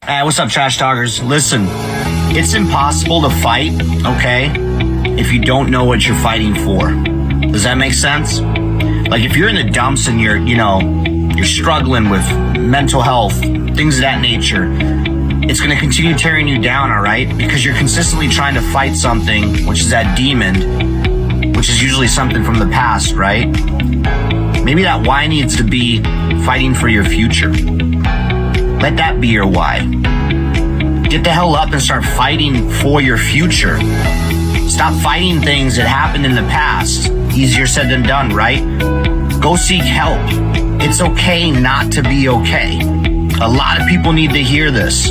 What's up, trash talkers? Listen, it's impossible to fight, okay, if you don't know what you're fighting for. Does that make sense? Like, if you're in the dumps and you're struggling with mental health, things of that nature, it's going to continue tearing you down, all right? Because you're consistently trying to fight something, which is that demon, which is usually something from the past, right? Maybe that why needs to be fighting for your future. Let that be your why. Get the hell up and start fighting for your future. Stop fighting things that happened in the past. Easier said than done, right? Go seek help. It's okay not to be okay. A lot of people need to hear this.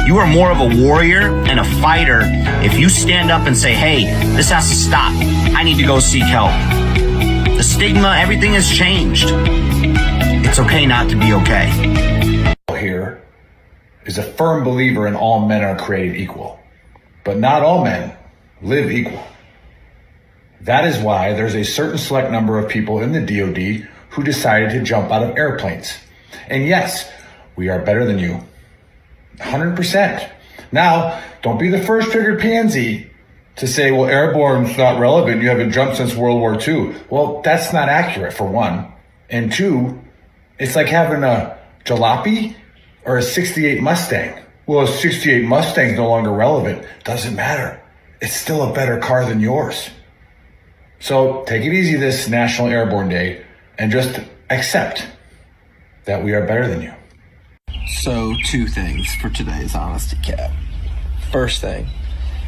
You are more of a warrior and a fighter if you stand up and say, hey, this has to stop. I need to go seek help. The stigma, everything has changed. It's okay not to be okay. Here is a firm believer in all men are created equal, but not all men live equal. That is why there's a certain select number of people in the DoD who decided to jump out of airplanes. And yes, we are better than you. 100%. Now, don't be the first triggered pansy to say, well, airborne's not relevant. You haven't jumped since World War II. Well, that's not accurate, for one. And two, it's like having a jalopy or a 68 Mustang. Well, a 68 Mustang's no longer relevant. Doesn't matter. It's still a better car than yours. So take it easy this National Airborne Day and just accept that we are better than you. So, two things for today's Honesty Cap. First thing,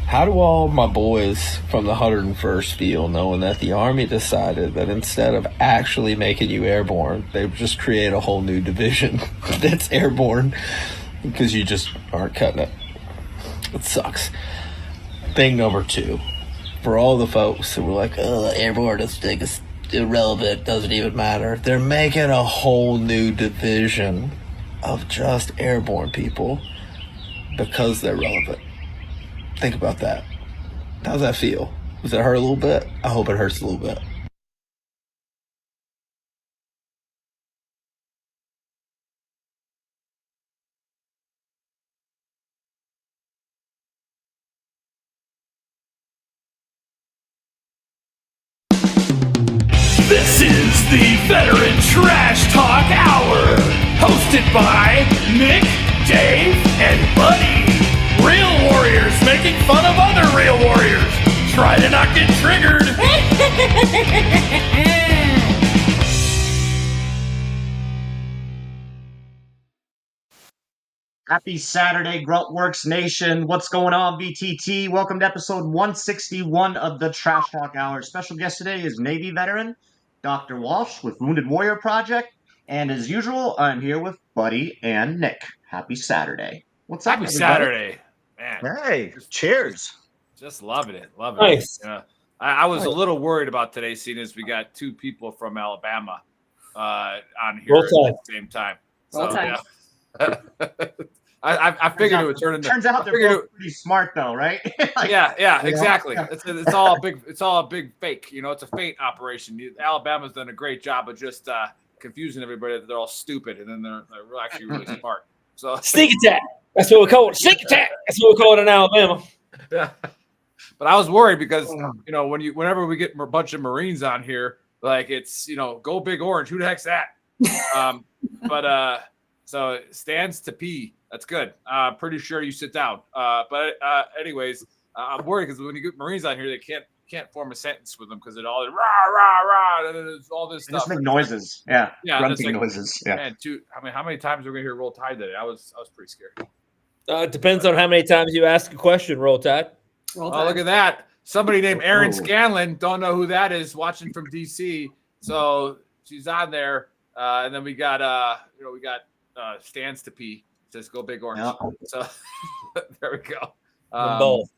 how do all my boys from the 101st feel knowing that the Army decided that instead of actually making you airborne, they would just create a whole new division that's airborne because you just aren't cutting it? It sucks. Thing number two, for all the folks who were like, oh, airborne is irrelevant, doesn't even matter, they're making a whole new division of just airborne people because they're relevant. Think about that. How's that feel? Does it hurt a little bit? I hope it hurts a little bit. This is the Veteran Trash Talk Hour, hosted by Nick, Dave, and Buddy. Real warriors making fun of other real warriors. Try to not get triggered. Happy Saturday, Gruntworks Nation. What's going on, VTT? Welcome to episode 161 of the Trash Talk Hour. Special guest today is Navy veteran Dr. Walsh with Wounded Warrior Project. And as usual, I'm here with Buddy and Nick. Happy Saturday. What's up, Happy everybody? Saturday, man. Hey, cheers. Just loving it. Loving Nice. it. I was a little worried about today, seeing as we got two people from Alabama on here Roll at Tide. the same time. Roll Tide. Yeah. I figured it would turn into. Turns out they're both pretty smart, though, right? Like, Yeah, exactly. It's all a big. It's all a big fake. You know, it's a feint operation. Alabama's done a great job of just confusing everybody that they're all stupid, and then they're actually really smart. So Sneak attack. That's what we call it. Sneak attack. That's what we call it in Alabama. yeah. But I was worried because whenever we get a bunch of Marines on here, like it's go big orange. Who the heck's that? So it stands to P. That's good. Pretty sure you sit down. Anyways, I'm worried because when you get Marines on here, they can't form a sentence with them because it all rah rah rah and then there's all this stuff. Just make noises. Yeah. Grunting noises. Yeah. Man, how many times are we gonna hear Roll Tide today? I was pretty scared. It depends on how many times you ask a question, Roll Tide. Roll Oh, look at that. Somebody named Erin Scanlon. Don't know who that is, watching from DC. So she's on there. And then we got stands to P. It says go big orange. Yeah. So there we go. Both.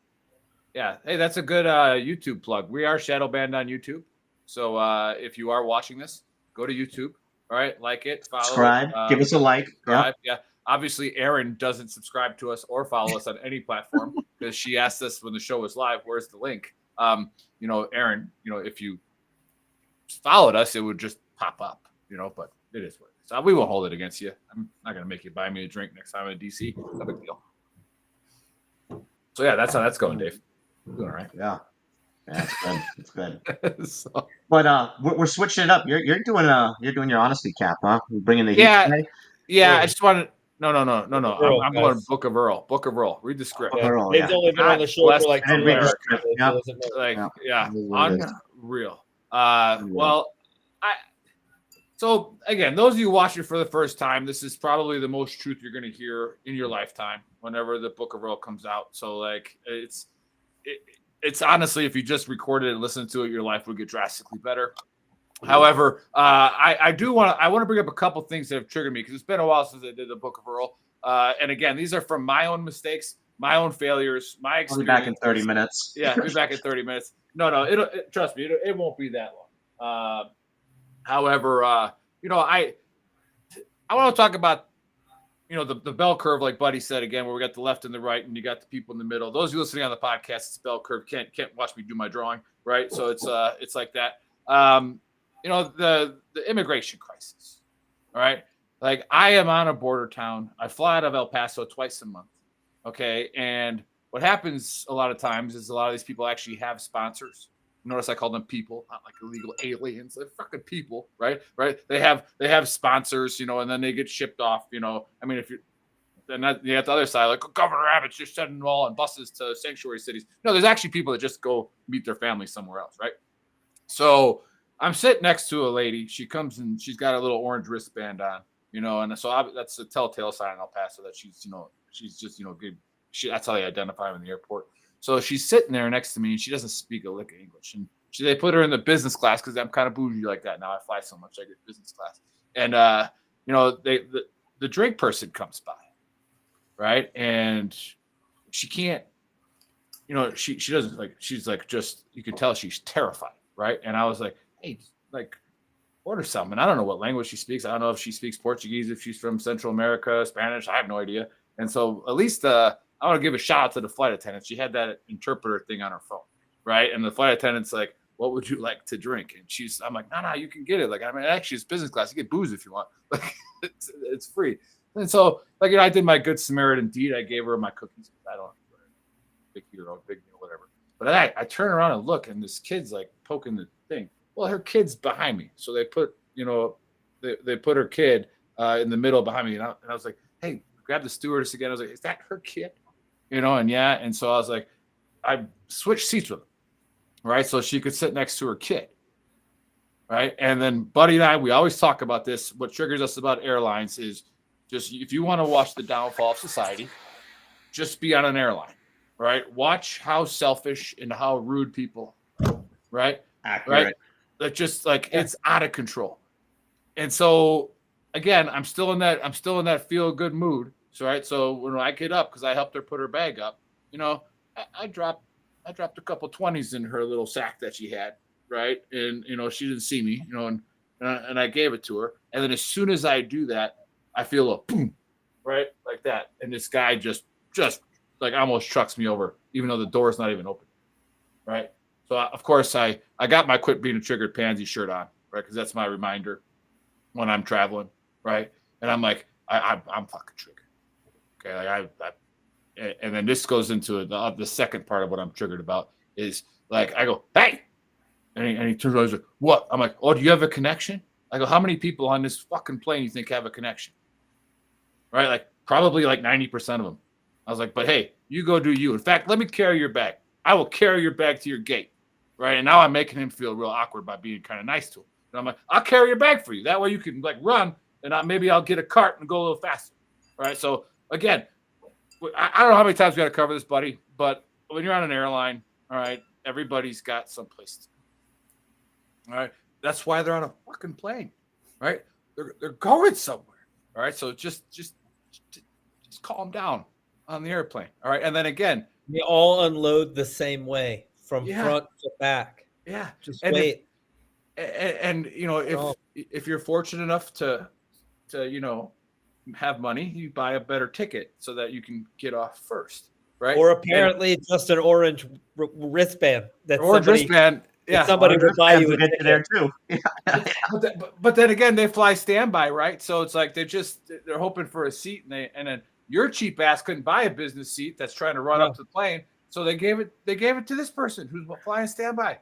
Yeah. Hey, that's a good YouTube plug. We are Shadow Band on YouTube. So if you are watching this, go to YouTube. All right. Like it, follow Subscribe. it. Give us a like. Yeah. Obviously, Erin doesn't subscribe to us or follow us on any platform because she asked us when the show was live, where's the link? Erin, if you followed us, it would just pop up, but it is what it So we won't hold it against you. I'm not gonna make you buy me a drink next time in DC. No big deal. So yeah, that's how that's going, Dave. Doing all right. Yeah, it's good. It's good. So, But we're switching it up. You're doing your honesty cap, huh? You're bringing the heat yeah, today? yeah. I just wanted. No. Earl, I'm going guys. Book of Earl. Book of Earl. Read the script. Book of Earl, Dave's yeah. only been on the show Bless for like I didn't read the America, script, so yeah. he doesn't know. Like, Yeah. yeah, What it is. unreal. Well, so again, those of you watching for the first time, this is probably the most truth you're going to hear in your lifetime whenever the Book of Earl comes out. So like, it's honestly, if you just recorded it and listened to it, your life would get drastically better. However, I want to bring up a couple things that have triggered me because it's been a while since I did the Book of Earl. And again, these are from my own mistakes, my own failures, my I'll experience. be back in 30 minutes. Yeah, be back in 30 minutes. No, trust me, it won't be that long. However, I want to talk about, the bell curve, like Buddy said again, where we got the left and the right, and you got the people in the middle. Those of you listening on the podcast, it's bell curve. Can't watch me do my drawing, right? So it's like that. The immigration crisis. All right. Like I am on a border town. I fly out of El Paso twice a month. Okay. And what happens a lot of times is a lot of these people actually have sponsors. Notice I call them people, not like illegal aliens. They're fucking people, right? Right. They have sponsors, and then they get shipped off, I mean, if you're then you have the other side, like Governor Abbott's just sending them all on buses to sanctuary cities. No, there's actually people that just go meet their family somewhere else, right? So I'm sitting next to a lady. She comes and she's got a little orange wristband on, and so that's a telltale sign in El Paso that she's just, good. That's how they identify her in the airport. So she's sitting there next to me and she doesn't speak a lick of English. And they put her in the business class because I'm kind of bougie like that now. I fly so much, I get business class. And, the drink person comes by, right? And she can't, she doesn't like, she's like, just, you can tell she's terrified, right? And I was like, hey, like, order something. I don't know what language she speaks. I don't know if she speaks Portuguese, if she's from Central America, Spanish. I have no idea. And so at least I want to give a shout out to the flight attendant. She had that interpreter thing on her phone, right? And the flight attendant's like, what would you like to drink? And I'm like, no, you can get it. Like, I mean, actually, it's business class. You get booze if you want. Like, it's free. And so, like, I did my good Samaritan deed. I gave her my cookies. I don't know, big hero, big deal, whatever. But I turn around and look, and this kid's like poking the thing. Well, her kid's behind me. So they put, they put her kid in the middle behind me. And I was like, hey, grab the stewardess again. I was like, is that her kid? And yeah. And so I was like, I switched seats with her, right? So she could sit next to her kid, right? And then Buddy and I, we always talk about this. What triggers us about airlines is just, if you want to watch the downfall of society, just be on an airline, right? Watch how selfish and how rude people, right? Accurate. Right? That just like, it's out of control. And so again, I'm still in that feel good mood. So, right. So when I get up, cause I helped her put her bag up, I dropped a couple 20s in her little sack that she had. Right. And, she didn't see me, and I gave it to her. And then as soon as I do that, I feel a boom, right. Like that. And this guy just like almost trucks me over, even though the door is not even open. Right. So of course I got my quit being a triggered pansy shirt on, right. Cause that's my reminder when I'm traveling. Right. And I'm like, I'm fucking triggered. Okay. Like and then this goes into the second part of what I'm triggered about is like, I go, hey, and he turns around and goes, what? I'm like, oh, do you have a connection? I go, how many people on this fucking plane you think have a connection? Right. Like probably like 90% of them. I was like, but hey, you go do you. In fact, let me carry your bag. I will carry your bag to your gate. Right. And now I'm making him feel real awkward by being kind of nice to him. And I'm like, I'll carry your bag for you. That way you can like run and maybe I'll get a cart and go a little faster. Right. So again, I don't know how many times we got to cover this, Buddy, but when you're on an airline, all right, everybody's got some place to go. All right. That's why they're on a fucking plane. Right. They're going somewhere. All right. So just calm down on the airplane. All right. And then again, they all unload the same way from front to back. Yeah. Just and wait. If you're fortunate enough to have money, you buy a better ticket so that you can get off first, right? Or apparently just an orange wristband. Wristband. Yeah. Somebody will buy you a get you there ticket. too. But then again, they fly standby, right? So it's like they're hoping for a seat, and then your cheap ass couldn't buy a business seat that's trying to run up to the plane, so they gave it to this person who's flying standby,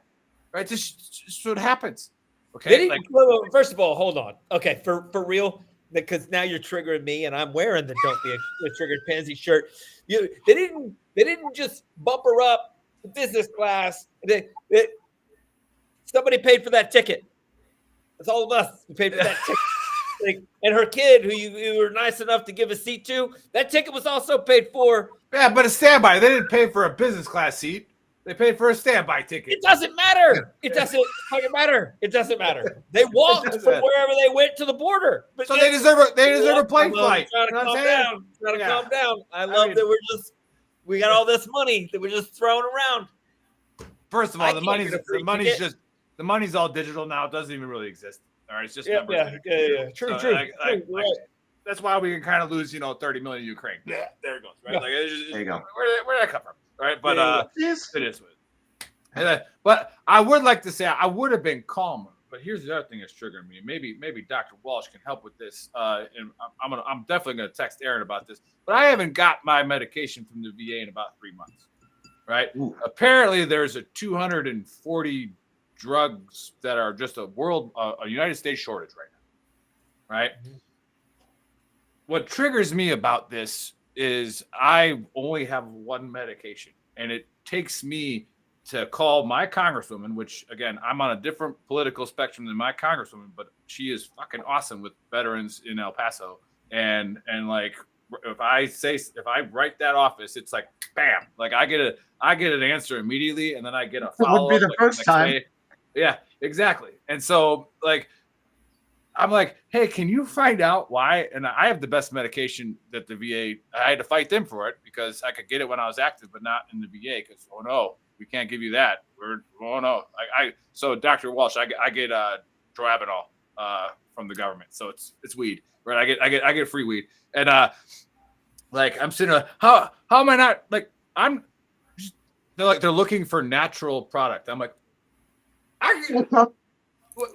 right? This is what happens. Okay, First of all, hold on. Okay, for real, because now you're triggering me, and I'm wearing the "Don't Be a Triggered Pansy" shirt. They didn't just bump her up to business class. Somebody paid for that ticket. It's all of us who paid for that ticket. And her kid, who you were nice enough to give a seat to, that ticket was also paid for. Yeah, but a standby. They didn't pay for a business class seat. They paid for a standby ticket. It doesn't matter. It doesn't fucking matter. It doesn't matter. They walked from wherever they went to the border. But so they deserve a plane flight. Trying to calm down. Calm down. I love that we got all this money that we're just throwing around. First of all, the money's all digital now. It doesn't even really exist. All right, it's just numbers. Yeah. True. That's why we can kind of lose, 30 million in Ukraine. Yeah, there it goes. Right, there you go. Where did that come from? Right, but it is. But I would like to say I would have been calmer. But here's the other thing that's triggering me. Maybe Dr. Walsh can help with this. And I'm definitely gonna text Aaron about this. But I haven't got my medication from the VA in about 3 months. Right. Ooh. Apparently, there's a 240 drugs that are just a United States shortage right now. Right. Mm-hmm. What triggers me about this is I only have one medication, and it takes me to call my congresswoman, which again, I'm on a different political spectrum than my congresswoman, but she is fucking awesome with veterans in El Paso. And like, if I write that office, it's like, bam, like I get an answer immediately. And then I get a follow-up. It would be the first time. Day. Yeah, exactly. And so like, I'm like, hey, can you find out why? And I have the best medication that the VA, I had to fight them for it because I could get it when I was active, but not in the VA because, oh no, we can't give you that. So Dr. Walsh, I get Dronabinol from the government. So it's weed, right? I get free weed. And like I'm sitting how am I not like they're looking for natural product. I'm like,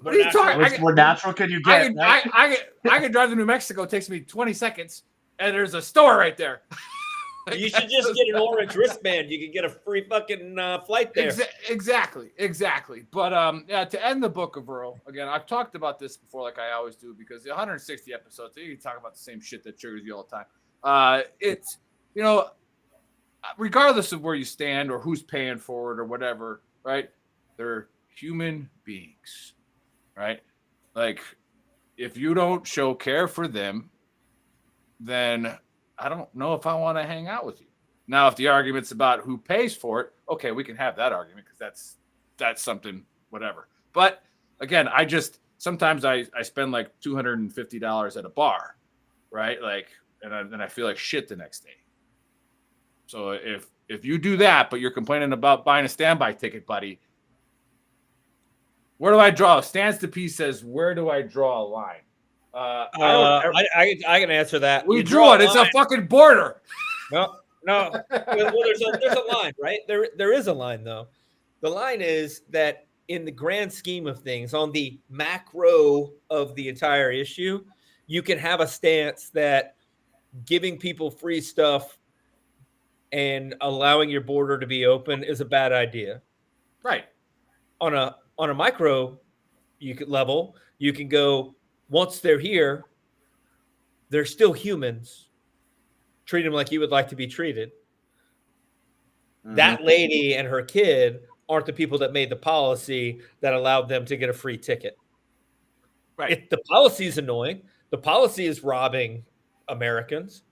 what are you talking? Which more natural can you get? I can drive to New Mexico. It takes me 20 seconds, and there's a store right there. You should just get an orange wristband. You can get a free fucking flight there. Exactly. But to end the book of Earl, again, I've talked about this before, like I always do, because the 160 episodes, you can talk about the same shit that triggers you all the time. It's regardless of where you stand or who's paying for it or whatever, right? They're human beings. Right? Like, if you don't show care for them, then I don't know if I want to hang out with you. Now, if the argument's about who pays for it, okay, we can have that argument because that's something, whatever. But again, sometimes I spend like $250 at a bar, right? Like, and then I feel like shit the next day. So if you do that, but you're complaining about buying a standby ticket, buddy, where do I draw? Stands to P says, where do I draw a line? I can answer that. We drew it. It's a fucking border. No. Well, there's a line, right? There is a line, though. The line is that in the grand scheme of things, on the macro of the entire issue, you can have a stance that giving people free stuff and allowing your border to be open is a bad idea. Right. On a micro level, you can go, once they're here, they're still humans. Treat them like you would like to be treated. Mm-hmm. That lady and her kid aren't the people that made the policy that allowed them to get a free ticket. Right. The policy is annoying. The policy is robbing Americans.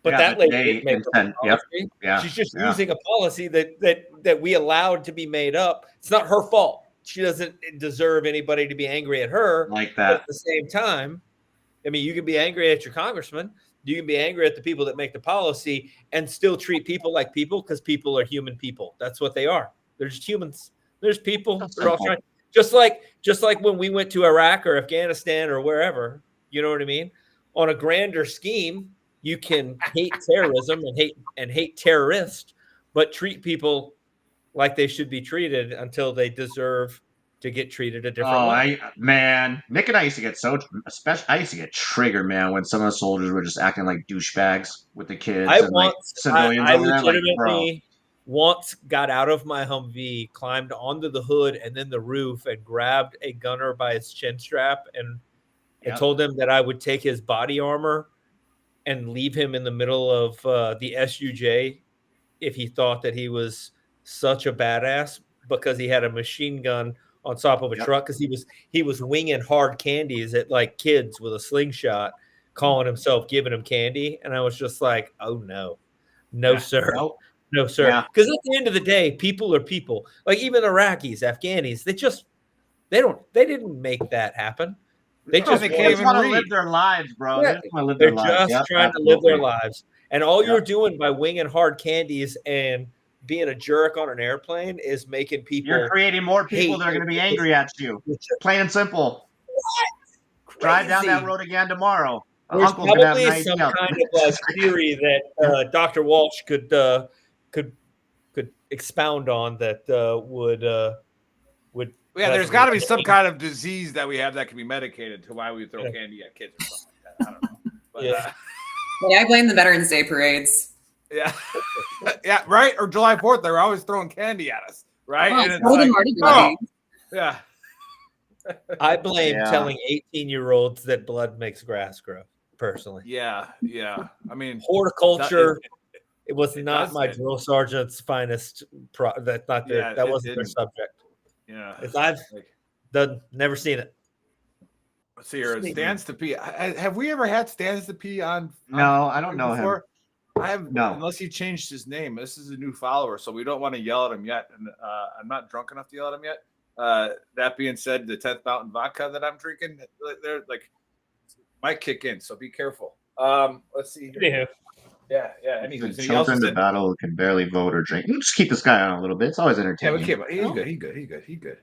But that lady made the policy. Yeah. She's just using a policy that we allowed to be made up. It's not her fault. She doesn't deserve anybody to be angry at her. Like that. But at the same time, I mean, you can be angry at your congressman. You can be angry at the people that make the policy and still treat people like people because people are human people. That's what they are. They're just humans. There's people. They're all trying. Just like when we went to Iraq or Afghanistan or wherever, you know what I mean? On a grander scheme, you can hate terrorism and hate terrorists, but treat people like they should be treated until they deserve to get treated a different way. Nick and I used to get especially I used to get triggered, man, when some of the soldiers were just acting like douchebags with the kids and like civilians I over there. Like, bro, legitimately once got out of my Humvee, climbed onto the hood and then the roof, and grabbed a gunner by his chin strap and told him that I would take his body armor and leave him in the middle of the SUJ if he thought that he was such a badass because he had a machine gun on top of a truck, because he was winging hard candies at like kids with a slingshot, calling himself giving them candy, and I was just like, oh no sir. Nope. No, sir. Because at the end of the day, people are people. Like even Iraqis, Afghanis, they didn't make that happen. They just want to live their lives, bro. Yeah. They're just trying to live their lives. And all you're doing by winging hard candies and being a jerk on an airplane is making people. You're creating more people that are going to be angry at you. Plain and simple. What? Drive down that road again tomorrow. There's probably some kind of like theory that Dr. Walsh could expound on that would. Yeah, there's got to be some kind of disease that we have that can be medicated to why we throw candy at kids or something like that. I don't know. But, yeah, I blame the Veterans Day parades. Yeah. Yeah, right? Or July 4th, they were always throwing candy at us, right? Oh, and it's like, yeah. I blame telling 18-year-olds that blood makes grass grow, personally. Yeah. I mean, horticulture. It was not my drill sergeant's finest. That wasn't their subject. Yeah, I've never seen it. Let's see here. Stands to pee. Have we ever had Stands to pee on? No, I don't know before? him. I have no. Unless he changed his name. This is a new follower, so we don't want to yell at him yet. And I'm not drunk enough to yell at him yet. That being said, the 10th Mountain vodka that I'm drinking, they're like might kick in, so be careful. Let's see here. Yeah. The children in the battle can barely vote or drink. You just keep this guy on a little bit. It's always entertaining. Yeah, he's good.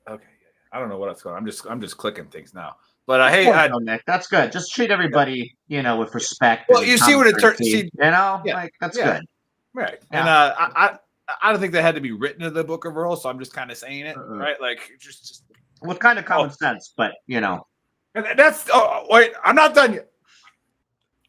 Okay. I don't know what's going on. I'm just clicking things now. But hey, Nick, that's good. Just treat everybody, with respect. Well, you see what it turns. Like that's good. Right. Yeah. And I don't think that had to be written in the Book of Rules, so I'm just kind of saying it, right? Like just with kind of common sense, but And that's. Oh wait, I'm not done yet.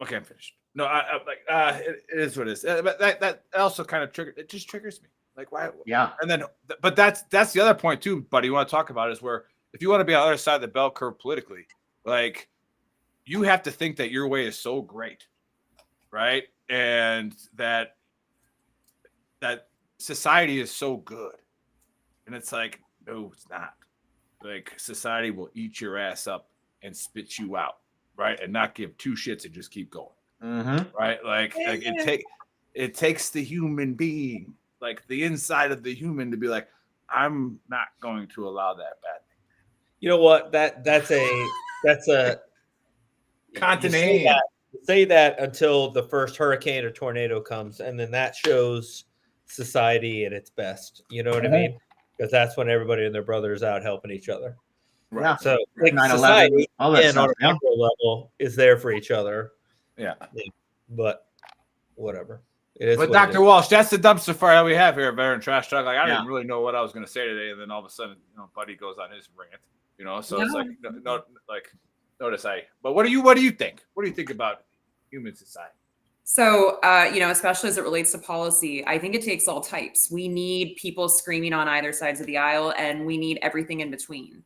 Okay, I'm finished. No, it is what it is. But that also kind of triggers me. Like why? Yeah. And then, but that's the other point too, buddy. You want to talk about is where if you want to be on the other side of the bell curve politically, like you have to think that your way is so great, right? And that society is so good, and it's like no, it's not. Like society will eat your ass up and spit you out, right? And not give two shits and just keep going. Mm-hmm. Right, like it takes the human being, like the inside of the human, to be like, I'm not going to allow that bad thing. You know what? That's a continent. Say that until the first hurricane or tornado comes, and then that shows society at its best. You know what I mean? Because that's when everybody and their brother is out helping each other. Right. Yeah. So like 9/11, society all that stuff, on a macro level is there for each other. Yeah. But whatever. It is. But Dr. Walsh, that's the dumpster fire that we have here at Veteran Trash Talk. Like I didn't really know what I was going to say today, and then all of a sudden, Buddy goes on his rant. So it's like, no, like, notice But what do you think? What do you think about human society? So, especially as it relates to policy, I think it takes all types. We need people screaming on either sides of the aisle, and we need everything in between.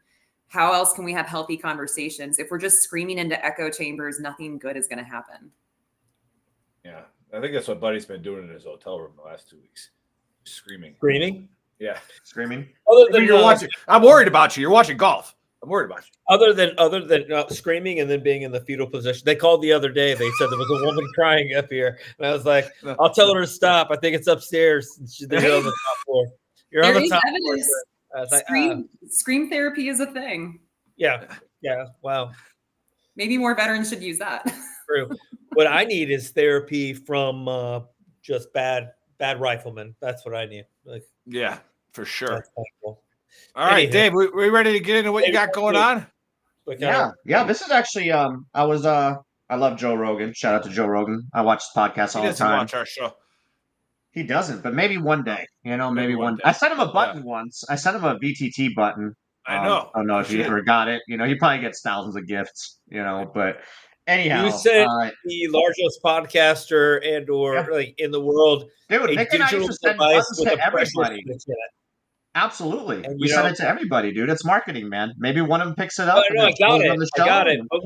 How else can we have healthy conversations? If we're just screaming into echo chambers, nothing good is going to happen. Yeah, I think that's what Buddy's been doing in his hotel room the last 2 weeks. Screaming? Yeah. Screaming? Other than you're watching, I'm worried about you. You're watching golf. I'm worried about you. Other than screaming and then being in the fetal position. They called the other day. They said there was a woman crying up here. And I was like, I'll tell her to stop. I think it's upstairs. They're on the top floor. You're on the top floor. Scream therapy is a thing. Yeah. Wow. Maybe more veterans should use that. True. What I need is therapy from just bad riflemen. That's what I need. Like, yeah, for sure. All right, Dave, we ready to get into what you got going on? Yeah. This is actually I love Joe Rogan. Shout out to Joe Rogan. I watch his podcast all the time. Watch our show. He doesn't, but maybe one day. Maybe one. I sent him a button once. I sent him a VTT button. I know. I don't know if he ever got it. He probably gets thousands of gifts. But anyhow, You said the largest podcaster and/or like in the world. Dude, Nick and I used to send buttons to everybody. Absolutely, we send it to everybody, dude. It's marketing, man. Maybe one of them picks it up. No, I got it. I got it. But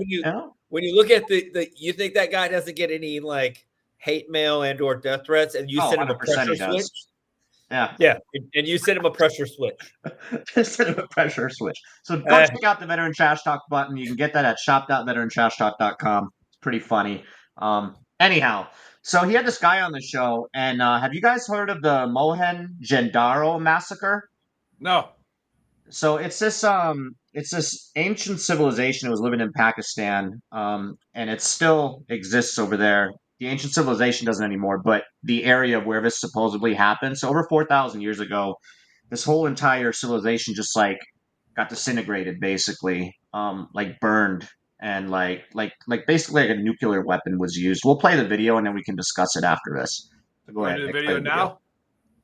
when you look at the, you think that guy doesn't get any like hate mail and/or death threats, and you send him a pressure switch. Yeah, and you send him a pressure switch. Send him a pressure switch. So go check out the Veteran Trash Talk button. You can get that at shop.veterantrashtalk.com. It's pretty funny. Anyhow, so he had this guy on the show, and have you guys heard of the Mohenjo-Daro massacre? No. So it's this ancient civilization that was living in Pakistan, and it still exists over there. The ancient civilization doesn't anymore, but the area where this supposedly happened. So over 4,000 years ago, this whole entire civilization just like got disintegrated, basically, like burned, and like basically like a nuclear weapon was used. We'll play the video and then we can discuss it after this. So go ahead. Do the video now?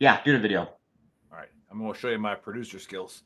Yeah, do the video. All right, I'm going to show you my producer skills.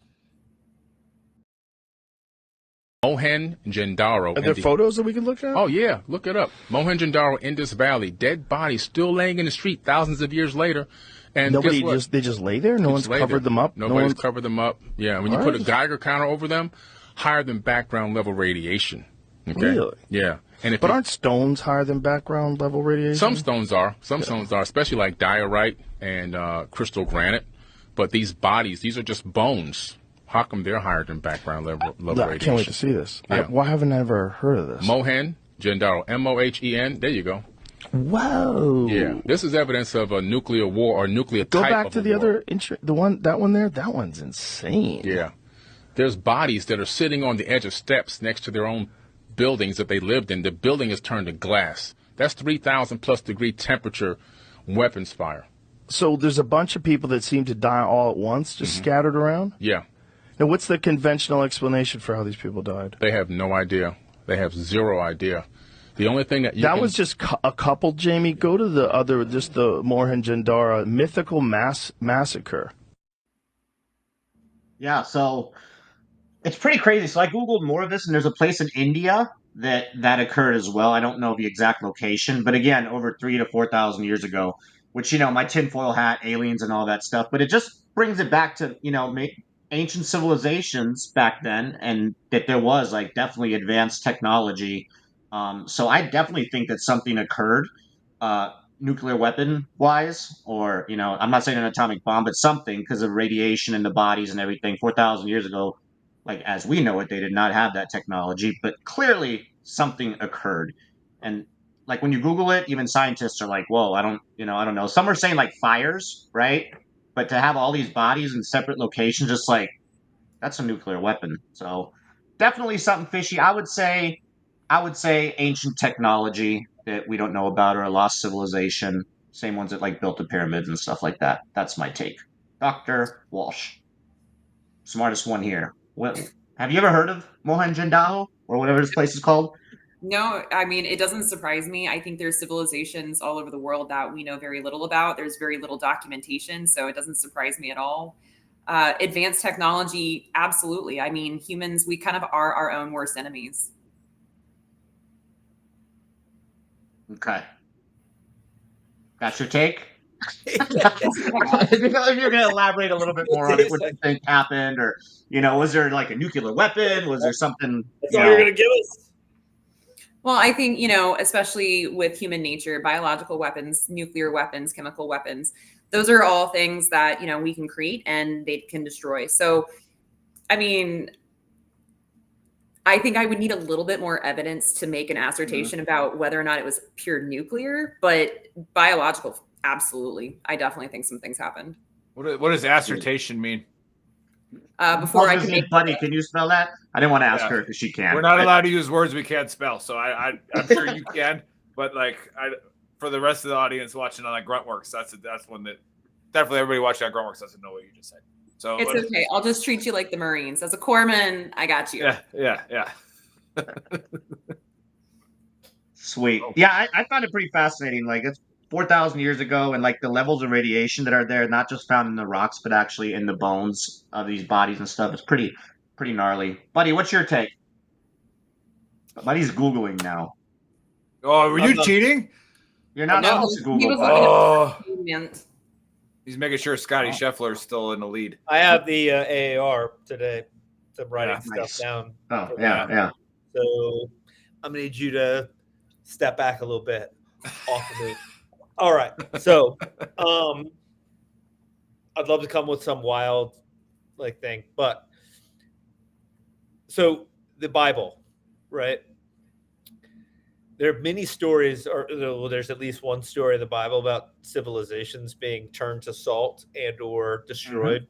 Mohenjo-Daro. Are there photos that we can look at? Oh, yeah. Look it up. Mohenjo-Daro, Indus Valley. Dead bodies still laying in the street thousands of years later. And they just lay there? No one's covered them up? Nobody's covered them up. Yeah. When you put a Geiger counter over them, higher than background level radiation. Okay? Really? Yeah. But aren't stones higher than background level radiation? Some stones are. Stones are, especially like diorite and crystal granite. But these bodies, these are just bones. How come they're higher than background level radiation? I can't wait to see this. Yeah. Why haven't I ever heard of this? Mohenjo-Daro, Mohen. There you go. Whoa. Yeah. This is evidence of a nuclear war or nuclear type of war. Go back to the other, that one there. That one's insane. Yeah. There's bodies that are sitting on the edge of steps next to their own buildings that they lived in. The building is turned to glass. That's 3,000 plus degree temperature weapons fire. So there's a bunch of people that seem to die all at once, just scattered around? Yeah. Now, what's the conventional explanation for how these people died? They have no idea. They have zero idea. The only thing that was just a couple, Jamie. Go to the other, just the Mohenjo-Daro mythical massacre. Yeah, so it's pretty crazy. So I Googled more of this, and there's a place in India that occurred as well. I don't know the exact location, but again, over 3,000 to 4,000 years ago, which, my tinfoil hat, aliens and all that stuff, but it just brings it back to, ancient civilizations back then, and that there was like definitely advanced technology. So I definitely think that something occurred, nuclear weapon wise, or, I'm not saying an atomic bomb, but something, because of radiation in the bodies and everything. 4,000 years ago, like as we know it, they did not have that technology, but clearly something occurred. And like when you Google it, even scientists are like, whoa, I don't know. Some are saying like fires, right? But to have all these bodies in separate locations, just like, that's a nuclear weapon. So definitely something fishy. I would say ancient technology that we don't know about, or a lost civilization. Same ones that like built the pyramids and stuff like that. That's my take. Dr. Walsh, smartest one here. Have you ever heard of Mohenjo-Daro or whatever this place is called? No, I mean, it doesn't surprise me. I think there's civilizations all over the world that we know very little about. There's very little documentation, so it doesn't surprise me at all. Advanced technology, absolutely. I mean, humans, we kind of are our own worst enemies. Okay. That's your take? If you're going to elaborate a little bit more on it, what you think happened, or, was there like a nuclear weapon? Was there something? That's all you're going to give us? Well, I think, especially with human nature, biological weapons, nuclear weapons, chemical weapons, those are all things that, we can create and they can destroy. So, I mean, I think I would need a little bit more evidence to make an assertion about whether or not it was pure nuclear, but biological, absolutely. I definitely think some things happened. What does assertion mean? Before I can make, buddy, can you spell that? I didn't want to ask her if she can. We're not allowed to use words we can't spell, so I'm sure you can. But for the rest of the audience watching on Gruntworks, that's one that definitely everybody watching on Gruntworks doesn't know what you just said. So it's okay. I'll just treat you like the Marines. As a corpsman, I got you. Yeah. Sweet. Yeah, I found it pretty fascinating. Like, it's 4,000 years ago, and like the levels of radiation that are there, not just found in the rocks, but actually in the bones of these bodies and stuff. It's pretty gnarly. Buddy, what's your take? Buddy's Googling now. Oh, were you cheating? You're not No, supposed to he Google, was buddy. looking at the He's making sure Scotty Scheffler is still in the lead. I have the AAR today. So I'm writing stuff nice. down. Oh, yeah. So I'm gonna need you to step back a little bit off of me. All right. So I'd love to come with some wild like thing, but so the Bible, right? There are many stories, or well, there's at least one story in the Bible about civilizations being turned to salt and or destroyed.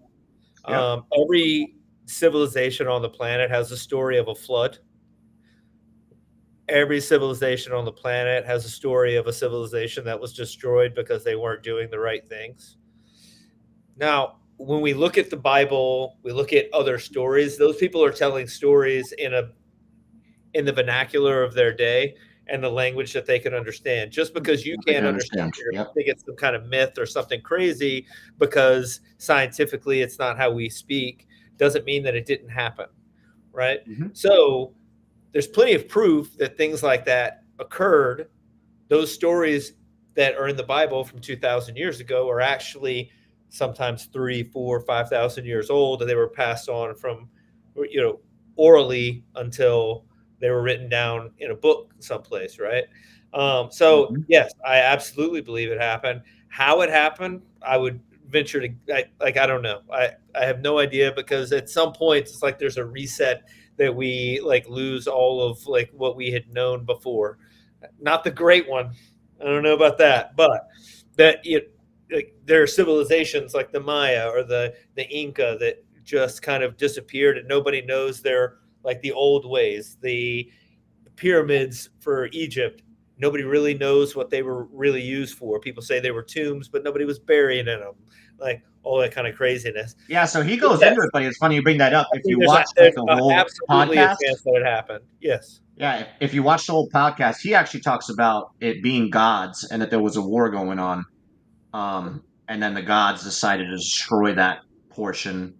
Yep. Every civilization on the planet has a story of a flood. Every civilization on the planet has a story of a civilization that was destroyed because they weren't doing the right things. Now, when we look at the Bible, we look at other stories. Those people are telling stories in the vernacular of their day and the language that they can understand. Just because you can't understand it, Yep. think it's some kind of myth or something crazy because scientifically it's not how we speak, doesn't mean that it didn't happen, right? So there's plenty of proof that things like that occurred. Those stories that are in the Bible from 2,000 years ago are actually sometimes 3, 4, 5,000 years old, and they were passed on from, orally until they were written down in a book someplace, right? So yes, I absolutely believe it happened. How it happened, I would venture to I don't know. I have no idea, because at some point it's like there's a reset that we like lose all of like what we had known before. Not the great one. I don't know about that, but that there are civilizations like the Maya or the Inca that just kind of disappeared, and nobody knows their like the old ways. The pyramids for Egypt, nobody really knows what they were really used for. People say they were tombs, but nobody was burying in them. Like all that kind of craziness. Yeah, so he goes into it, but it's funny you bring that up. If you There's watch like the whole absolutely a podcast, chance that it happened. Yes. yeah, if you watch the whole podcast, he actually talks about it being gods and that there was a war going on. And then the gods decided to destroy that portion,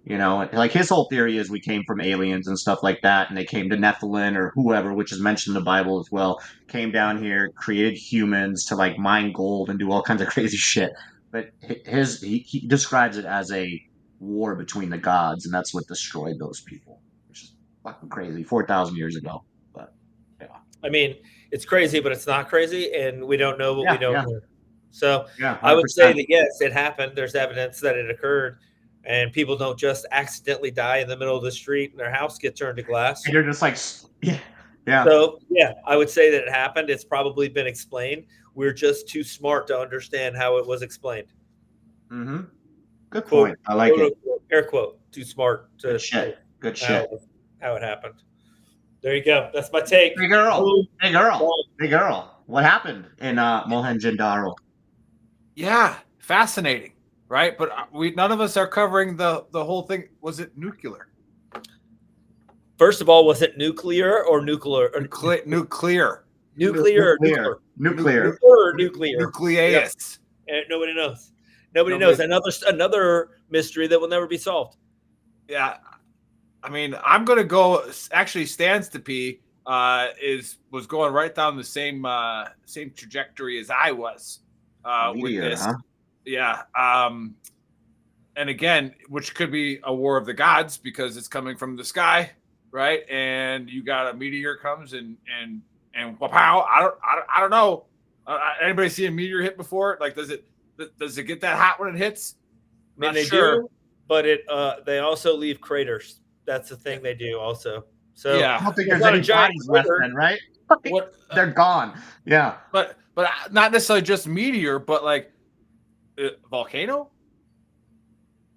like his whole theory is we came from aliens and stuff like that, and they came to Nephilim or whoever, which is mentioned in the Bible as well, came down here, created humans to like mine gold and do all kinds of crazy shit. But he describes it as a war between the gods, and that's what destroyed those people, which is fucking crazy. 4,000 years ago, but yeah. I mean, it's crazy, but it's not crazy, and we don't know what we don't know. So yeah, I would say that yes, it happened. There's evidence that it occurred, and people don't just accidentally die in the middle of the street and their house get turned to glass. And you're just like, yeah. So yeah, I would say that it happened. It's probably been explained. We're just too smart to understand how it was explained. Good point. I like it. Air quote. Too smart to Good shit. How it happened. There you go. That's my take. Hey girl. What happened in Mohenjo-daro? Yeah, fascinating, right? But none of us are covering the whole thing. Was it nuclear? First of all, was it nuclear or nuclear? Nuclear. Nuclear or nuclear? Nuclear. Or nuclear. Nucleus. Yeah. Nobody knows. Nobody knows. Another mystery that will never be solved. Yeah. I mean, I'm going to go, actually stands to be, was going right down the same trajectory as I was with this. Huh? Yeah. And again, which could be a war of the gods because it's coming from the sky, right? And you got a meteor comes and wow, I don't know. Anybody see a meteor hit before? Like, does it get that hot when it hits? I mean, they do, but they also leave craters. That's the thing they do also. So yeah, I don't think there's any bodies left then, right? They're gone. Yeah, but not necessarily just meteor, but like volcano,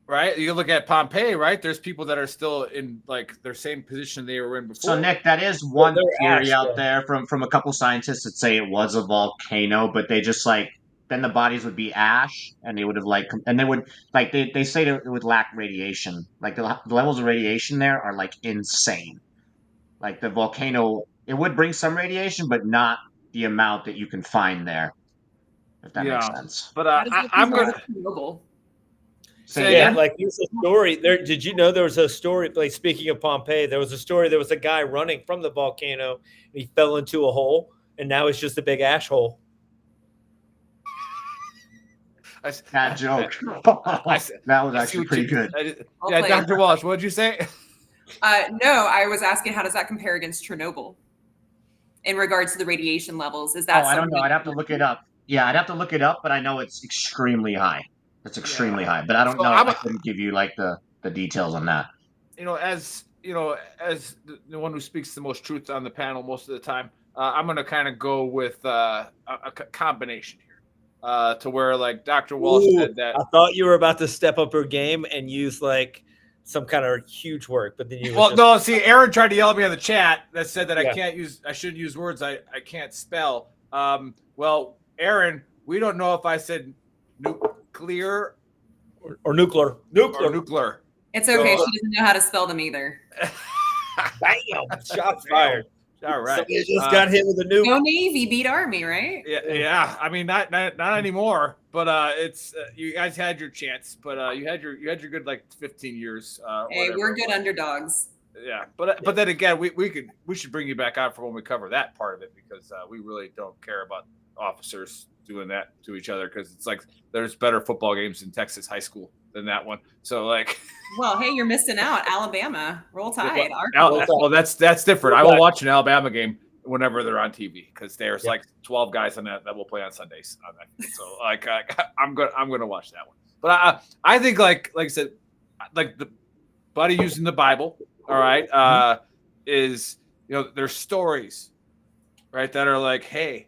right? You look at Pompeii, right? There's people that are still in like their same position they were in before. So Nick, that is one theory out there from a couple scientists that say it was a volcano, but they just like then the bodies would be ash, and they would have and they would they say that it would lack radiation. Like the levels of radiation there are like insane. Like the volcano, it would bring some radiation, but not the amount that you can find there. if that makes sense. But How does that I'm compare gonna to Chernobyl? say Yeah, again. like there's a story there. Did you know there was a story? Like speaking of Pompeii, there was a story. There was a guy running from the volcano, and he fell into a hole, and now it's just a big ash hole. Bad joke. I That was see actually what pretty you- good. I'll Yeah, play Dr. it. Walsh, what did you say? No, I was asking how does that compare against Chernobyl in regards to the radiation levels? Is that I don't know. something- I'd have to look it up. Yeah, I'd have to look it up, but I know it's extremely high. It's extremely high, but I don't So know. I'm I couldn't give you like the details on that. As the one who speaks the most truth on the panel most of the time, I'm going to kind of go with a combination here, to where like Dr. Walsh Ooh, said that. I thought you were about to step up your game and use like some kind of huge work, but then you. Well, no, see, Aaron tried to yell at me on the chat that said that Yeah. I shouldn't use words I can't spell. Well, Aaron, we don't know if I said nuclear or nuclear. or nuclear. It's okay. So- She doesn't know how to spell them either. Bam! Shots fired. All right. Somebody just got hit with a nuke. No Navy beat Army, right? Yeah. I mean, not anymore. But it's you guys had your chance. But you had your good like 15 years. Hey, whatever we're it good was. underdogs. Yeah, but then again, we should bring you back out for when we cover that part of it, because we really don't care about officers doing that to each other, because it's like there's better football games in Texas high school than that one. So like, Well, hey, you're missing out. Alabama, roll tide. well, that's different. I will watch an Alabama game whenever they're on TV, because there's like 12 guys on that will play on Sundays on that. So like I'm gonna watch that one. But I think like I said, like the Buddy using the Bible. All right, is there's stories, right, that are like, hey,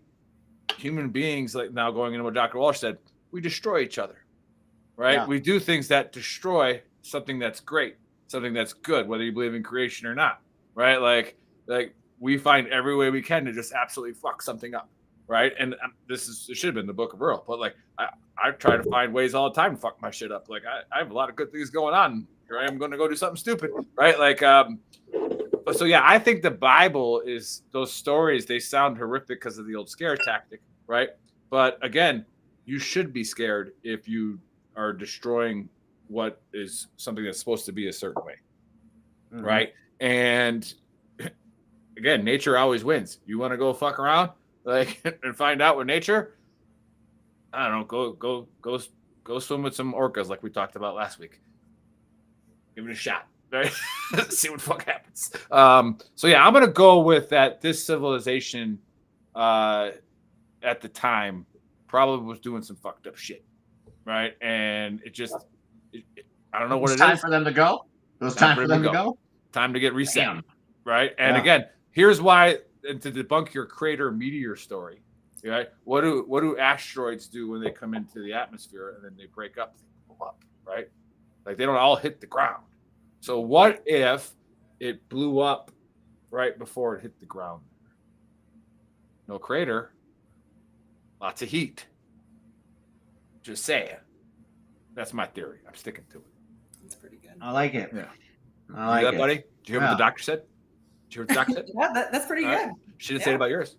human beings, like now going into what Dr. Walsh said, we destroy each other, right? Yeah. We do things that destroy something that's great, something that's good, whether you believe in creation or not, right? Like we find every way we can to just absolutely fuck something up, right? And it should have been the Book of Earl, but like I try to find ways all the time to fuck my shit up. Like I have a lot of good things going on. Here I am going to go do something stupid, right? Like, so yeah, I think the Bible is those stories. They sound horrific because of the old scare tactic, right? But again, you should be scared if you are destroying what is something that's supposed to be a certain way, right? And again, nature always wins. You want to go fuck around, like, and find out with nature? I don't know. Go swim with some orcas, like we talked about last week. Give it a shot, right? See what the fuck happens. So yeah, I'm gonna go with that. This civilization, at the time, probably was doing some fucked up shit, right? And it just, I don't know what it is. Time for them to go. It was time for them to go. Time to get reset, Damn. right? And Yeah. again, here's why. And to debunk your crater meteor story, right? What do asteroids do when they come into the atmosphere and then they break up, they blow up, right? Like they don't all hit the ground. So what if it blew up right before it hit the ground? No crater, lots of heat. Just saying. That's my theory. I'm sticking to it. That's pretty good. I like it. Yeah. I like You hear that, it. buddy? Did you hear what the doctor said? Did you hear what the doctor said? Yeah, that's pretty All good. right. She didn't say it about yours.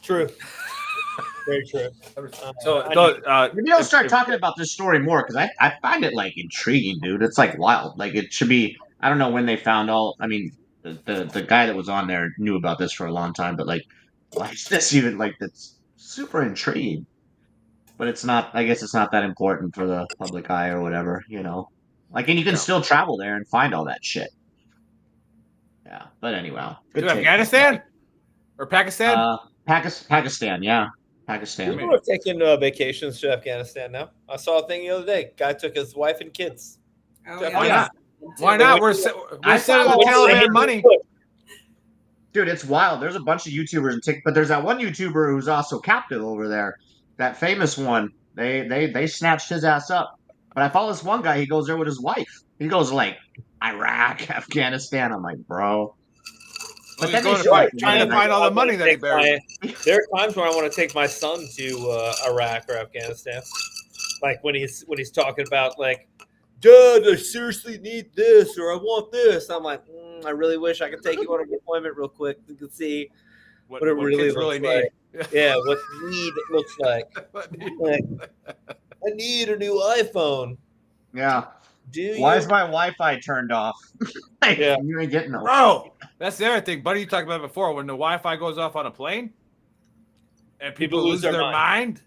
True. Very true. Maybe don't start talking about this story more, because I find it like intriguing, dude. It's like wild. Like it should be. I don't know when they found all. I mean, the guy that was on there knew about this for a long time, but like, why is this even like that's super intriguing? But it's not. I guess it's not that important for the public eye or whatever, Like, and you can still travel there and find all that shit. Yeah, but anyway, good To take. Afghanistan or Pakistan? Pakistan, yeah, Pakistan. People are taking vacations to Afghanistan now. I saw a thing the other day. Guy took his wife and kids. Oh, Why yeah. not? Why not? We're I sending saw the that. Taliban money. Dude, it's wild. There's a bunch of YouTubers but there's that one YouTuber who's also captive over there. That famous one. They snatched his ass up. But I follow this one guy, he goes there with his wife. He goes like Iraq, Afghanistan. I'm like, bro. But then they show, like, trying to find all the money that he buried. There are times where I want to take my son to Iraq or Afghanistan. Like when he's talking about like, Dad, I seriously need this or I want this. I'm like, I really wish I could take you on a deployment real quick. You can see what it really kids looks need. like. Yeah, what need looks like. Like, I need a new iPhone. Yeah. Do you? Why is my Wi-Fi turned off? Like, Yeah. you ain't getting no. Bro, that's the other thing, buddy. You talked about it before. When the Wi-Fi goes off on a plane, and people lose their mind.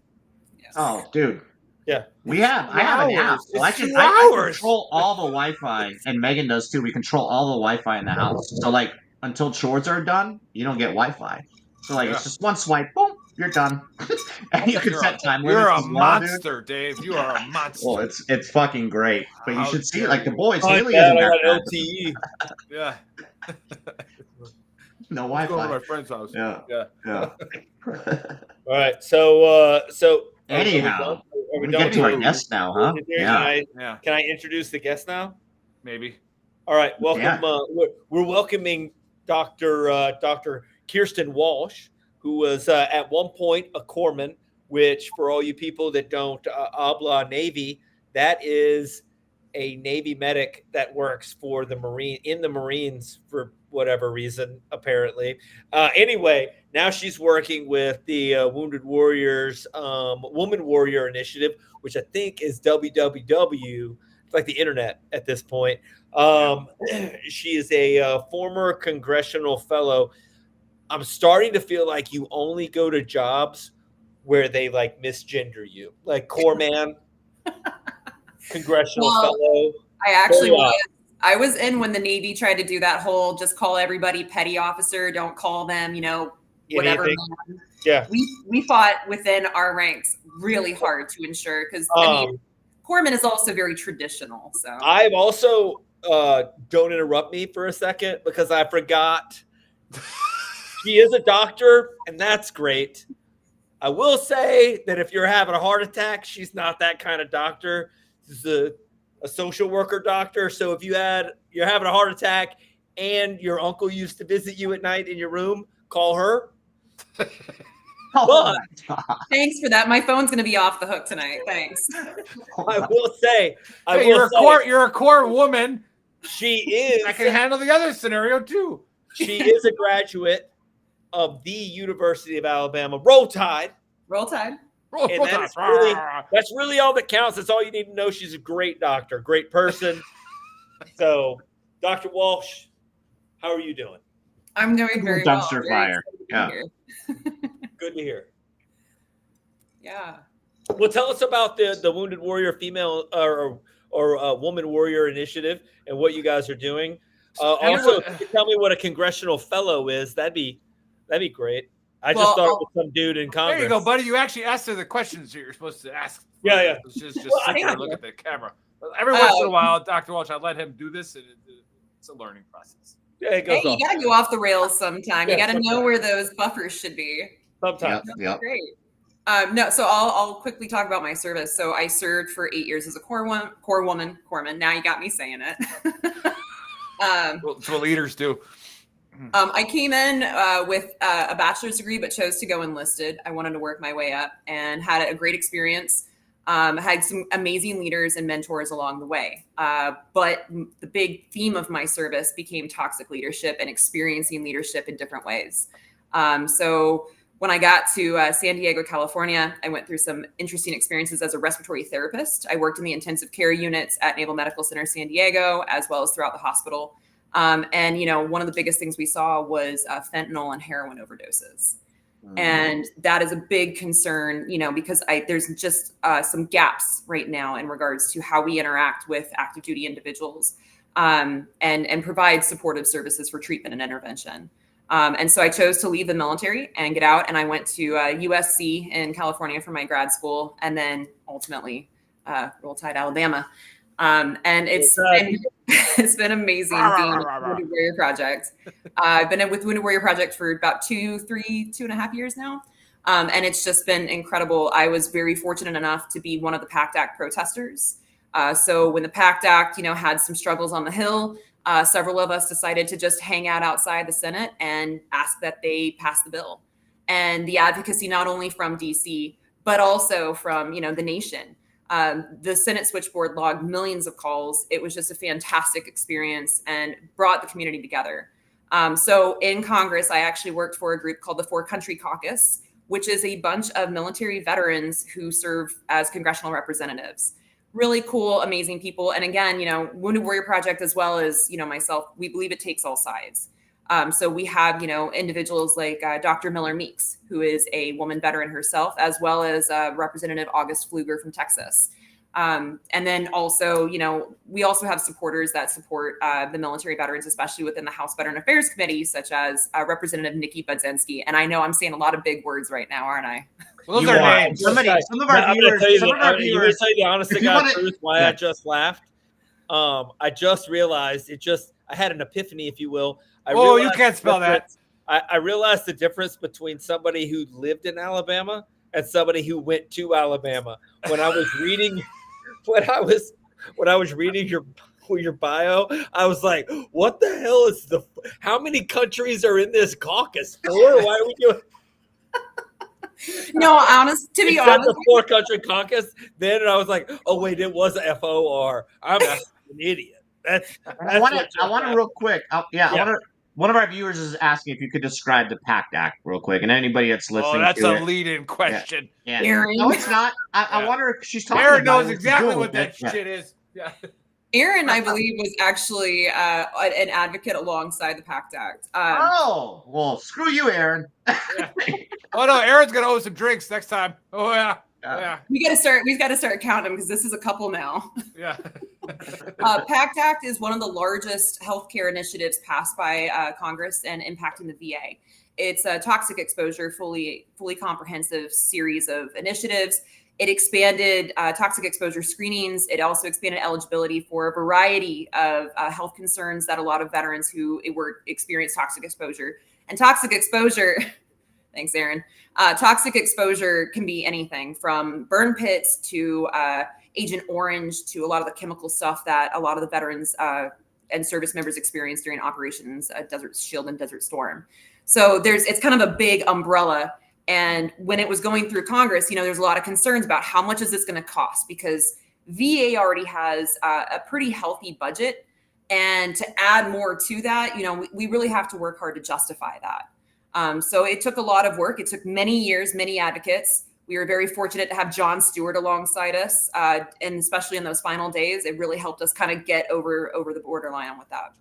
Yes. Oh, dude. Yeah. I have an app. So I control all the Wi-Fi, and Megan does too. We control all the Wi-Fi in the house. So like until chores are done, you don't get Wi-Fi. So like it's just one swipe, boom, you're done. And you can set time limits. You're a as well, monster, dude. Dave. You are a monster. Well, it's fucking great. But you should see like the boys I really isn't that got bad. LTE. Yeah. No Let's go Wi-Fi. to my friend's house. Yeah. Yeah. All right. So Anyhow, we we done get to our with- guest now, huh? Yeah. Can I introduce the guest now? Maybe. All right. Welcome. Yeah. We're welcoming Dr. Kirsten Walsh, who was at one point a corpsman, which for all you people that don't habla Navy, that is a Navy medic that works for the Marines for whatever reason, apparently. Anyway, now she's working with the Wounded Warriors Woman Warrior Initiative, which I think is WWW. It's like the internet at this point. She is a former congressional fellow. I'm starting to feel like you only go to jobs where they like misgender you, like corpsman, congressional fellow. I actually was. I was in when the Navy tried to do that whole just call everybody petty officer, don't call them, whatever. Man. Yeah. We fought within our ranks really hard to ensure because corpsman is also very traditional. So I've also don't interrupt me for a second because I forgot she is a doctor, and that's great. I will say that if you're having a heart attack, she's not that kind of doctor. This is a social worker doctor. So if you're having a heart attack and your uncle used to visit you at night in your room, call her. But thanks for that. My phone's going to be off the hook tonight. Thanks. I will say, you're a core woman. She is. I can handle the other scenario too. She is a graduate of the University of Alabama. Roll Tide. Roll Tide. And that's really all that counts. That's all you need to know. She's a great doctor, great person. So, Dr. Walsh, how are you doing? I'm doing very well. Dumpster fire. Yeah. Good to hear. Yeah. Well, tell us about the Wounded Warrior female or Woman Warrior Initiative and what you guys are doing. Also, if you tell me what a congressional fellow is, that'd be great. I just thought it was some dude in Congress. There you go, buddy. You actually asked her the questions that you're supposed to ask. Yeah. Just sit there and look at the camera. Every once in a while, Dr. Walsh, I let him do this, and it's a learning process. Yeah, it goes you got to go off the rails sometime. Yeah, you got to know where those buffers should be. Sometimes. Yep. Great. No, so I'll quickly talk about my service. So I served for 8 years as a corpsman. Now you got me saying it. That's what leaders do. I came in with a bachelor's degree, but chose to go enlisted. I wanted to work my way up and had a great experience. Had some amazing leaders and mentors along the way. But the big theme of my service became toxic leadership and experiencing leadership in different ways. So when I got to San Diego, California, I went through some interesting experiences as a respiratory therapist. I worked in the intensive care units at Naval Medical Center San Diego, as well as throughout the hospital. And, one of the biggest things we saw was fentanyl and heroin overdoses. And that is a big concern, because there's just some gaps right now in regards to how we interact with active duty individuals and provide supportive services for treatment and intervention. And so I chose to leave the military and get out, and I went to USC in California for my grad school, and then ultimately Roll Tide, Alabama. And it's been amazing being with Wounded Warrior Project. I've been with Wounded Warrior Project for about 2.5 years now. And it's just been incredible. I was very fortunate enough to be one of the PACT Act protesters. So when the PACT Act, had some struggles on the Hill, several of us decided to just hang out outside the Senate and ask that they pass the bill. And the advocacy, not only from DC, but also from, the nation. The Senate switchboard logged millions of calls. It was just a fantastic experience and brought the community together. So in Congress, I actually worked for a group called the Four Country Caucus, which is a bunch of military veterans who serve as congressional representatives. Really cool, amazing people. And again, Wounded Warrior Project, as well as, myself, we believe it takes all sides. So we have, individuals like Dr. Miller Meeks, who is a woman veteran herself, as well as Representative August Pfluger from Texas. And then also, we also have supporters that support the military veterans, especially within the House Veteran Affairs Committee, such as Representative Nikki Budzinski. And I know I'm saying a lot of big words right now, aren't I? Well, those are names. Some of our viewers. I'm going to tell you the honest to God truth why Yeah. I just laughed. I just realized I had an epiphany, if you will. You can't spell that. I realized the difference between somebody who lived in Alabama and somebody who went to Alabama. When I was reading your bio, I was like, what the hell is how many countries are in this caucus? 4? Why are we doing? No, to be honest, the Four Country Caucus. Then I was like, oh wait, it was FOR. I'm an idiot. I want to real quick. One of our viewers is asking if you could describe the PACT Act real quick, and anybody that's listening. That's a lead-in question. Yeah. Aaron. No, it's not. I wonder if she's talking. Aaron about knows exactly what that shit is. Yeah. Aaron, I believe, was actually an advocate alongside the PACT Act. Well, screw you, Aaron. Oh no, Aaron's gonna owe some drinks next time. Oh yeah. Yeah. We've got to start counting them because this is a couple now. Yeah. PACT Act is one of the largest healthcare initiatives passed by Congress and impacting the VA. It's a toxic exposure, fully comprehensive series of initiatives. It expanded toxic exposure screenings. It also expanded eligibility for a variety of health concerns that a lot of veterans who experienced toxic exposure. And toxic exposure, thanks, Aaron. Toxic exposure can be anything from burn pits to Agent Orange to a lot of the chemical stuff that a lot of the veterans and service members experienced during operations Desert Shield and Desert Storm. So it's kind of a big umbrella. And when it was going through Congress, there's a lot of concerns about how much is this going to cost, because VA already has a pretty healthy budget. And to add more to that, we really have to work hard to justify that. So it took a lot of work. It took many years, many advocates. We were very fortunate to have John Stewart alongside us. And especially in those final days, it really helped us kind of get over the borderline with that.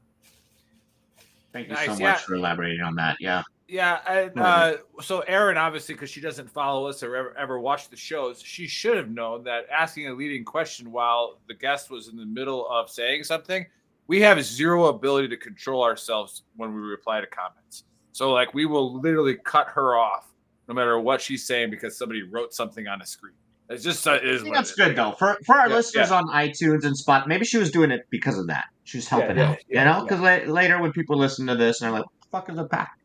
Thank you so much for elaborating on that. Yeah. Yeah. So Aaron, obviously, because she doesn't follow us or ever watch the shows, she should have known that asking a leading question while the guest was in the middle of saying something, we have zero ability to control ourselves when we reply to comments. So we will literally cut her off no matter what she's saying because somebody wrote something on a screen. It's just that's good though for our listeners on iTunes and Spot. Maybe she was doing it because of that. She was helping out, because later when people listen to this and they're like, "What the fuck is a PACT?"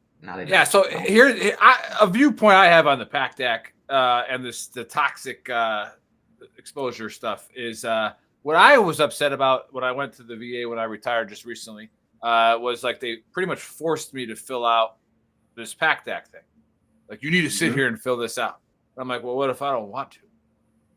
So here's a viewpoint I have on the PACT Act and the toxic exposure stuff is what I was upset about when I went to the VA when I retired just recently was they pretty much forced me to fill out this PACT Act thing. You need to sit here and fill this out. I'm like, well, what if I don't want to?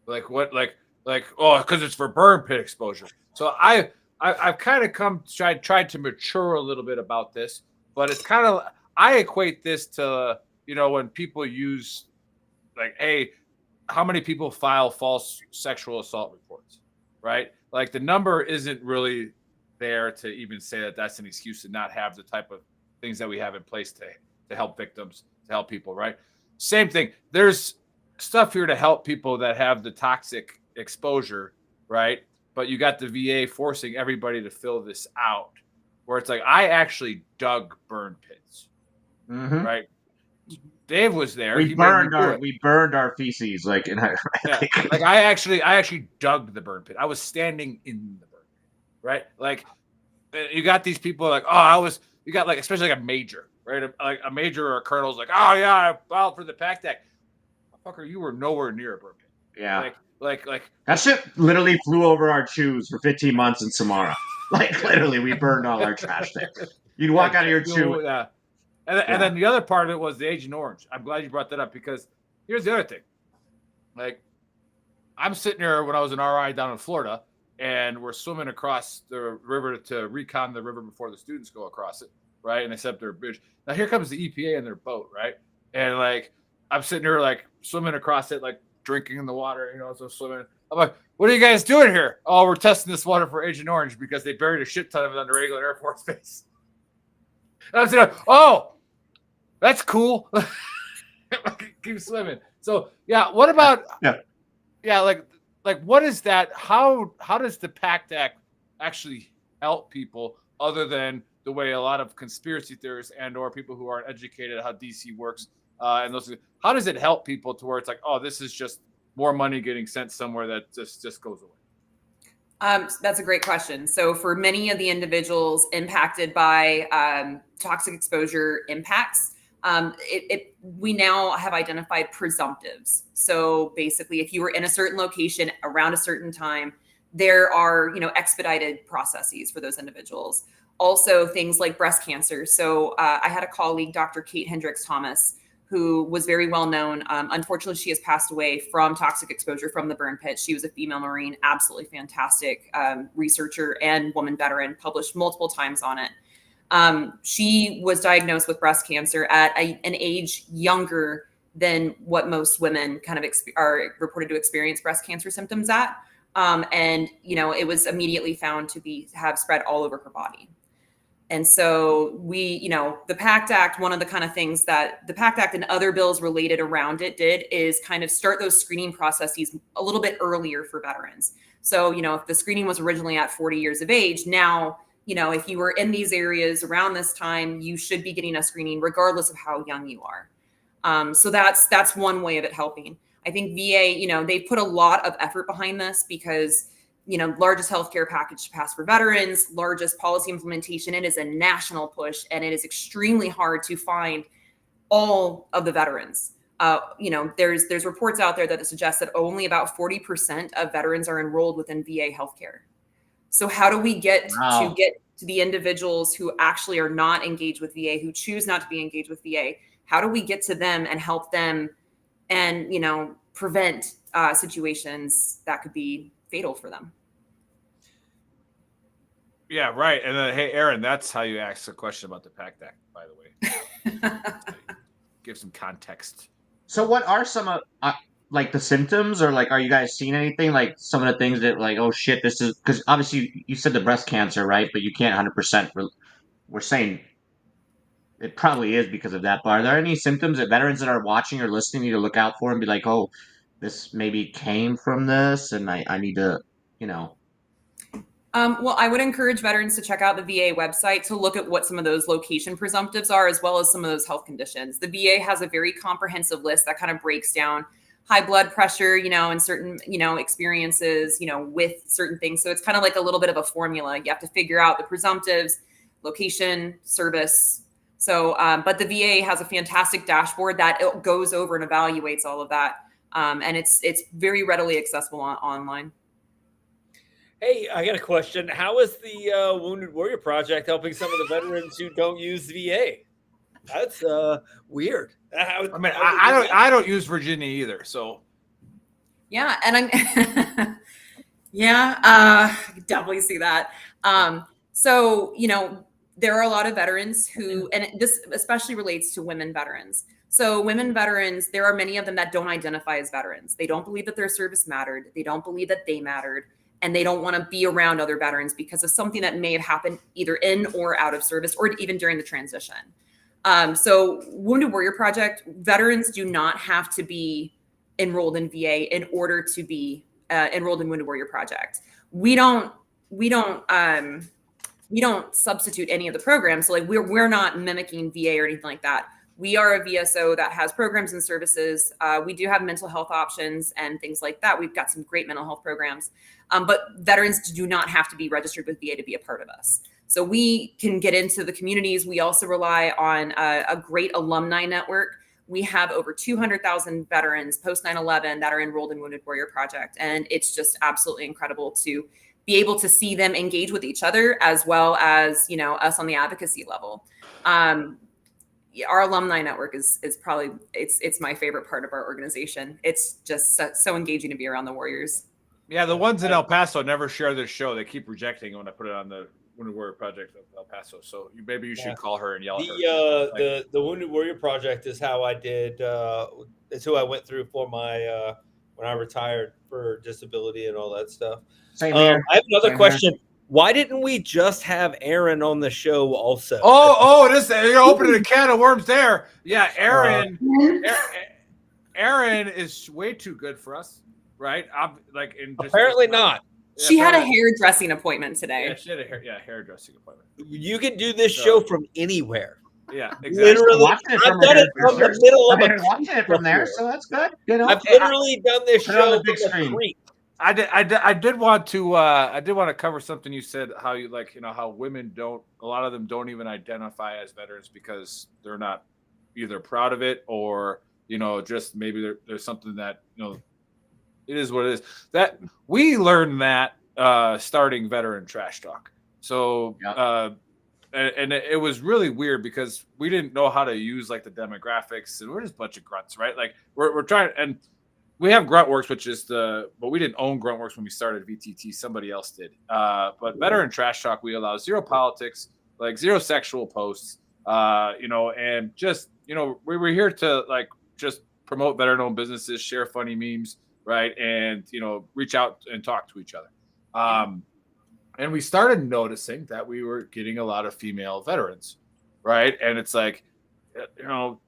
Because it's for burn pit exposure. So I've kind of tried to mature a little bit about this, but it's kind of, I equate this to, when people use hey, how many people file false sexual assault reports, right? The number isn't really there to even say that that's an excuse to not have the type of things that we have in place to help victims, to help people, right? Same thing. There's stuff here to help people that have the toxic exposure, right? But you got the VA forcing everybody to fill this out, where it's I actually dug burn pits, right? Dave was there. We burned our feces in high. I actually dug the burn pit. I was standing in the burn pit, right? You got these people you got especially a major, right? A major or a colonel's oh yeah, I filed for the PACT Act. Fucker, you were nowhere near a burn pit. Yeah. That shit literally flew over our shoes for 15 months in Samara. Literally, we burned all our trash there. You'd walk out of your chew. Yeah. And then the other part of it was the Agent Orange. I'm glad you brought that up because here's the other thing. I'm sitting there when I was an RI down in Florida, and we're swimming across the river to recon the river before the students go across it. right? And they set up their bridge. Now here comes the EPA in their boat, right? And like I'm sitting here like swimming across it, like drinking in the water, so swimming. I'm like, what are you guys doing here? Oh, we're testing this water for Agent Orange because they buried a shit ton of it under Reagan Air Force Base. And I'm saying, oh, that's cool. Keep swimming. So yeah, what about like what is that? How does the PACT Act actually help people other than the way a lot of conspiracy theorists and or people who aren't educated how DC works and those? How does it help people to where it's like, oh, this is just more money getting sent somewhere that just goes away? That's a great question. So for many of the individuals impacted by toxic exposure impacts, we now have identified presumptives. So basically, if you were in a certain location around a certain time, there are, expedited processes for those individuals. Also, things like breast cancer. So I had a colleague, Dr. Kate Hendricks Thomas, who was very well known. Unfortunately, she has passed away from toxic exposure from the burn pit. She was a female Marine, absolutely fantastic researcher and woman veteran, published multiple times on it. She was diagnosed with breast cancer at an age younger than what most women kind of are reported to experience breast cancer symptoms at. And, it was immediately found to have spread all over her body. And so the PACT Act, one of the kind of things that the PACT Act and other bills related around it did is kind of start those screening processes a little bit earlier for veterans. So, if the screening was originally at 40 years of age, now, if you were in these areas around this time, you should be getting a screening regardless of how young you are. So that's one way of it helping. I think VA, they put a lot of effort behind this because largest healthcare package passed for veterans, largest policy implementation. It is a national push, and it is extremely hard to find all of the veterans. There's reports out there that suggest that only about 40% of veterans are enrolled within VA healthcare. So how do we get to the individuals who actually are not engaged with VA, who choose not to be engaged with VA? How do we get to them and help them and, prevent situations that could be fatal for them? Yeah, right. And then, hey, Aaron, that's how you ask a question about the PACT Act, by the way. Give some context. So what are some of like the symptoms, or like, are you guys seeing anything, like some of the things that like, oh shit, this is, because obviously you said the breast cancer, right? But you can't 100%. We're saying it probably is because of that. But are there any symptoms that veterans that are watching or listening need to look out for and be like, oh, this maybe came from this, and I need to, Well, I would encourage veterans to check out the VA website to look at what some of those location presumptives are, as well as some of those health conditions. The VA has a very comprehensive list that kind of breaks down high blood pressure, and certain, experiences, with certain things. So it's kind of like a little bit of a formula. You have to figure out the presumptives, location, service. So, but the VA has a fantastic dashboard that it goes over and evaluates all of that. And it's very readily accessible online. Hey, I got a question. How is the Wounded Warrior Project helping some of the veterans who don't use VA? That's weird. I don't use Virginia either. So yeah, and I'm I definitely see that. So there are a lot of veterans who, and this especially relates to women veterans. So women veterans, there are many of them that don't identify as veterans. They don't believe that their service mattered. They don't believe that they mattered. And they don't want to be around other veterans because of something that may have happened either in or out of service, or even during the transition. So Wounded Warrior Project, veterans do not have to be enrolled in VA in order to be enrolled in Wounded Warrior Project. We don't substitute any of the programs. So like we're not mimicking VA or anything like that. We are a VSO that has programs and services. We do have mental health options and things like that. We've got some great mental health programs, but veterans do not have to be registered with VA to be a part of us. So we can get into the communities. We also rely on a great alumni network. We have over 200,000 veterans post 9/11 that are enrolled in Wounded Warrior Project. And it's just absolutely incredible to be able to see them engage with each other, as well as, us on the advocacy level. Our alumni network is probably, it's my favorite part of our organization. It's just so engaging to be around the Warriors. Yeah, the ones in El Paso never share this show. They keep rejecting when I put it on the Wounded Warrior Project of El Paso. So maybe you should call her and yell at her. The Wounded Warrior Project is how I did. It's who I went through for my when I retired for disability and all that stuff. Same here. I have another Same question. Why didn't we just have Aaron on the show also? You're opening a can of worms there. Yeah, Aaron is way too good for us, right? Apparently not. She had a hairdressing appointment today. Yeah, she had a hairdressing appointment. You can do this show from anywhere. Yeah, exactly. Literally, I've done it from the middle of a watching it from there, so that's good. You know, I've literally done this show on the big screen. I did want to cover something you said, how you how women a lot of them don't even identify as veterans because they're not either proud of it or just maybe there's something that it is what it is. That we learned that starting Veteran Trash Talk. So and it was really weird because we didn't know how to use like the demographics, and we're just a bunch of grunts, right? Like we're trying, and we have Gruntworks, which is but we didn't own Gruntworks when we started VTT. Somebody else did. But Veteran Trash Talk, we allow zero politics, like zero sexual posts, and just, we were here to like just promote veteran-owned businesses, share funny memes, right? And, reach out and talk to each other. And we started noticing that we were getting a lot of female veterans, right? And it's like,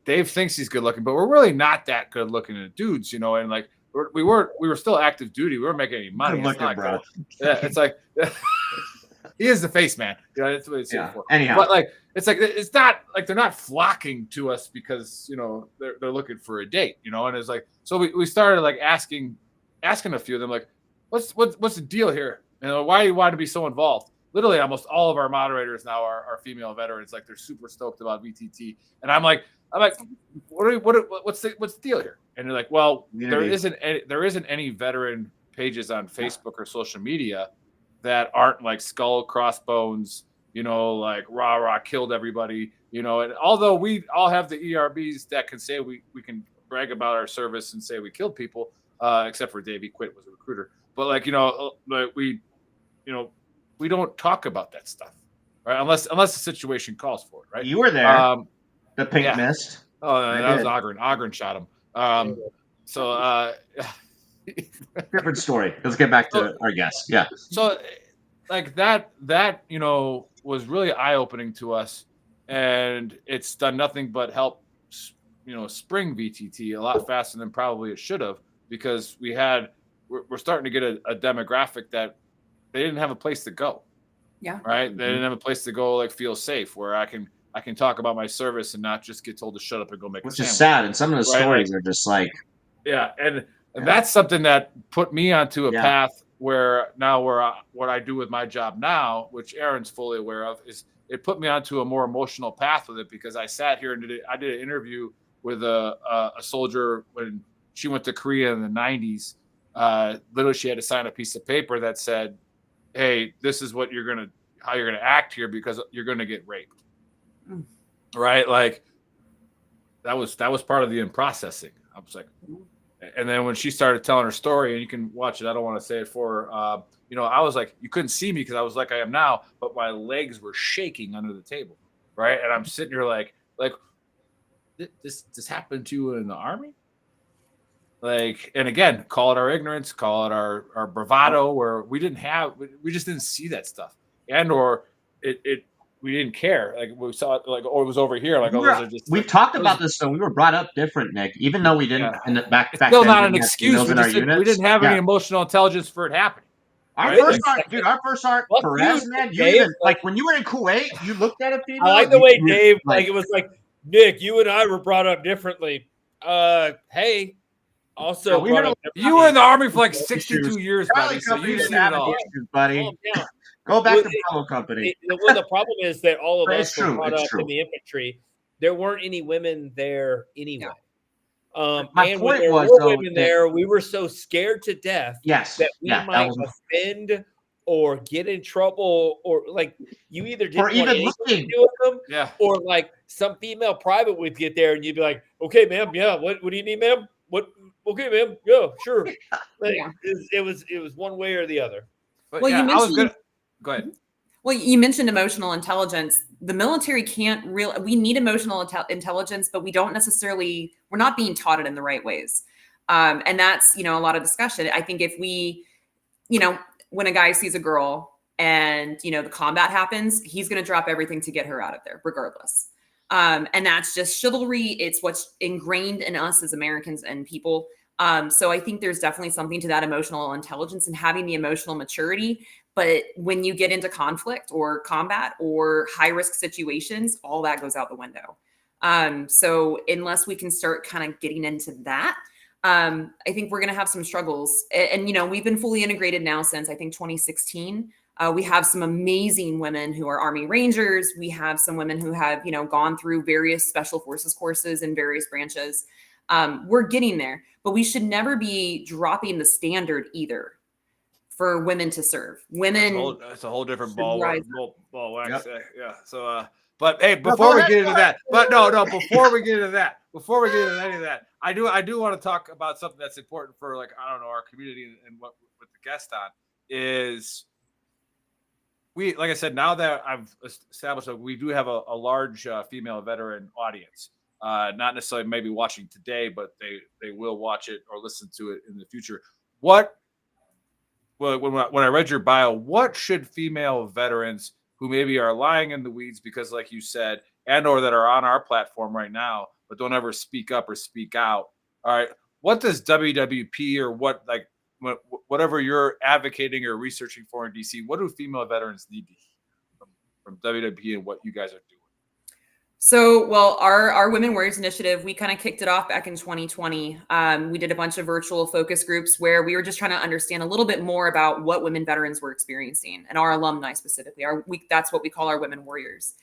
Dave thinks he's good looking, but we're really not that good looking as dudes, and like we were still active duty. We weren't making any money. Good looking, bro. Yeah, it's like he is the face man. That's what it's here for. Anyhow, but like it's not like they're not flocking to us because they're looking for a date, and it's like so we started like asking a few of them like what's the deal here, why do you want to be so involved? Literally, almost all of our moderators now are female veterans. Like they're super stoked about VTT, and I'm like, what's the deal here? And they're like, well, there isn't any veteran pages on Facebook or social media that aren't like skull, crossbones, like rah killed everybody, And although we all have the ERBs that can say we can brag about our service and say we killed people, except for Dave, he quit, was a recruiter. But like we don't talk about that stuff, right? Unless the situation calls for it, right? You were there. The pink mist. Oh, that was Ogren. Ogren shot him. Different story. Let's get back to our guest. Yeah. So, like that was really eye opening to us, and it's done nothing but help, spring VTT a lot faster than probably it should have because we're starting to get a demographic that they didn't have a place to go. Yeah. Right. They didn't have a place to go, like feel safe where I can talk about my service and not just get told to shut up and go make Which a sandwich. is sad. And some of the stories are just like. Yeah. And that's something that put me onto a path where what I do with my job now, which Aaron's fully aware of, is it put me onto a more emotional path with it because I sat here and I did an interview with a soldier when she went to Korea in the 90s. Literally, she had to sign a piece of paper that said, hey, this is how you're gonna act here because you're gonna get raped. Right? Like that was part of the processing. I was like, and then when she started telling her story, and you can watch it, I don't want to say it for her, I was like, you couldn't see me because I was like I am now, but my legs were shaking under the table. Right. And I'm sitting here like this happened to you in the Army? Like, and again, call it our ignorance, call it our bravado, where we just didn't see that stuff, or we didn't care. Like we saw it, like, or it was over here. Like, we've talked about this, so we were brought up different, Nick. Even though we didn't, back still then, not an excuse. We didn't have any emotional intelligence for it happening. Our first sergeant, Perez, man, you even like when you were in Kuwait, you looked at a female. I like the way Dave, like it was like, Nick, you and I were brought up differently. Hey. Also, you were in the Army for like 62 years, buddy. So you've seen it all, buddy. Go back to Bravo Company. Well, the problem is that all of us were brought up in the infantry. There weren't any women there anyway. My point when there was, were women there, we were so scared to death that we might offend or get in trouble, or like you either didn't want anything to do with them, or like some female private would get there and you'd be like, "Okay, ma'am, yeah, what do you need, ma'am? What? Okay, ma'am, yeah, sure." Like, it was one way or the other. Well, you mentioned. Go ahead. Well, you mentioned emotional intelligence. The military can't really, we need emotional intelligence, but we're not being taught it in the right ways. And that's, a lot of discussion. I think if we, when a guy sees a girl and, the combat happens, he's going to drop everything to get her out of there, regardless. And that's just chivalry. It's what's ingrained in us as Americans and people. So I think there's definitely something to that emotional intelligence and having the emotional maturity. But when you get into conflict or combat or high risk situations, all that goes out the window. So unless we can start kind of getting into that, I think we're going to have some struggles. And, we've been fully integrated now since I think 2016. We have some amazing women who are Army Rangers. We have some women who have, gone through various special forces courses in various branches. We're getting there, but we should never be dropping the standard either for women to serve. Women. That's a whole different ball wax. Yep. Yeah. So, but hey, before we get into that, before we get into any of that, I do want to talk about something that's important for our community and what with the guest on is. We, like I said, now that I've established that we do have a large female veteran audience, not necessarily maybe watching today, but they will watch it or listen to it in the future. When I read your bio, what should female veterans who maybe are lying in the weeds because, like you said, and or that are on our platform right now, but don't ever speak up or speak out? All right, what does WWP or whatever you're advocating or researching for in DC, what do female veterans need to hear from WWP and what you guys are doing? So, well, our Women Warriors Initiative, we kind of kicked it off back in 2020. We did a bunch of virtual focus groups where we were just trying to understand a little bit more about what women veterans were experiencing and our alumni specifically. That's what we call our Women Warriors.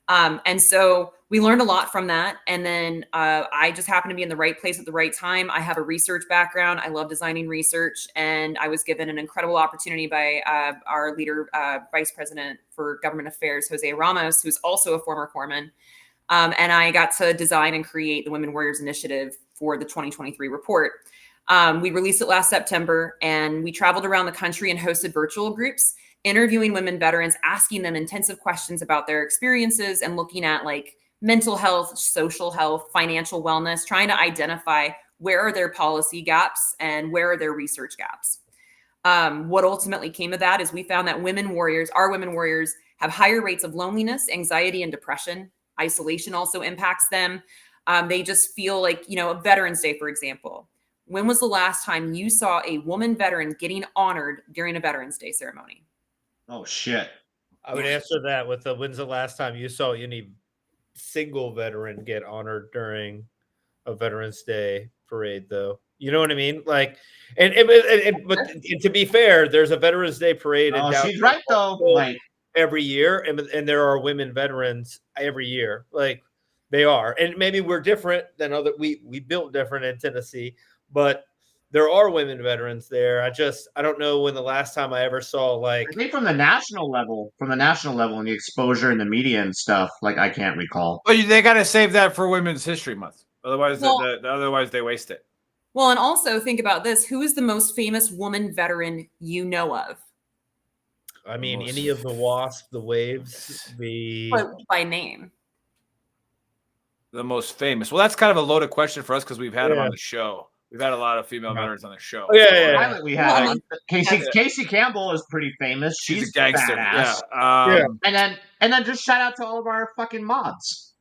And so we learned a lot from that. And then I just happened to be in the right place at the right time. I have a research background. I love designing research. And I was given an incredible opportunity by our leader, Vice President for Government Affairs, Jose Ramos, who's also a former corpsman. And I got to design and create the Women Warriors Initiative for the 2023 report. We released it last September, and we traveled around the country and hosted virtual groups, interviewing women veterans, asking them intensive questions about their experiences and looking at mental health, social health, financial wellness, trying to identify where are their policy gaps and where are their research gaps. What ultimately came of that is we found that our women warriors have higher rates of loneliness, anxiety, and depression. Isolation also impacts them. They just feel like, a Veterans Day, for example. When was the last time you saw a woman veteran getting honored during a Veterans Day ceremony? Oh, shit. I would answer that with when's the last time you saw any single veteran get honored during a Veterans Day parade, though? You know what I mean? But to be fair, there's a Veterans Day parade. She's right, though. Every year, and there are women veterans every year. They are, and maybe we're different than other. We built different in Tennessee, but there are women veterans there. I don't know when the last time I ever saw I think from the national level and the exposure in the media and stuff. I can't recall. But they got to save that for Women's History Month, otherwise otherwise they waste it. Well, and also think about this: who is the most famous woman veteran you know of? I mean, any of the WASP, the Waves, by name. The most famous. Well, that's kind of a loaded question for us because we've had them on the show. We've had a lot of female veterans on the show. Oh, yeah. We had Casey Campbell is pretty famous. She's a gangster. Badass. Yeah. And then just shout out to all of our fucking mods.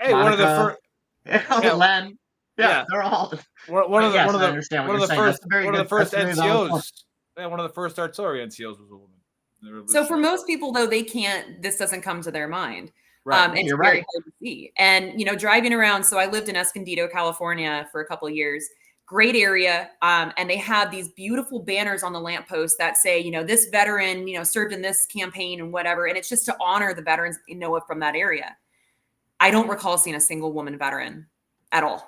Hey, Monica, one of the Len. Yeah, they're all. One of the first NCOs. Yeah, one of the first artillery NCOs was a woman. So for most people, though, this doesn't come to their mind. Right. It's very hard to see. And, driving around. So I lived in Escondido, California for a couple of years. Great area. And they have these beautiful banners on the lamppost that say, this veteran, served in this campaign and whatever. And it's just to honor the veterans from that area. I don't recall seeing a single woman veteran at all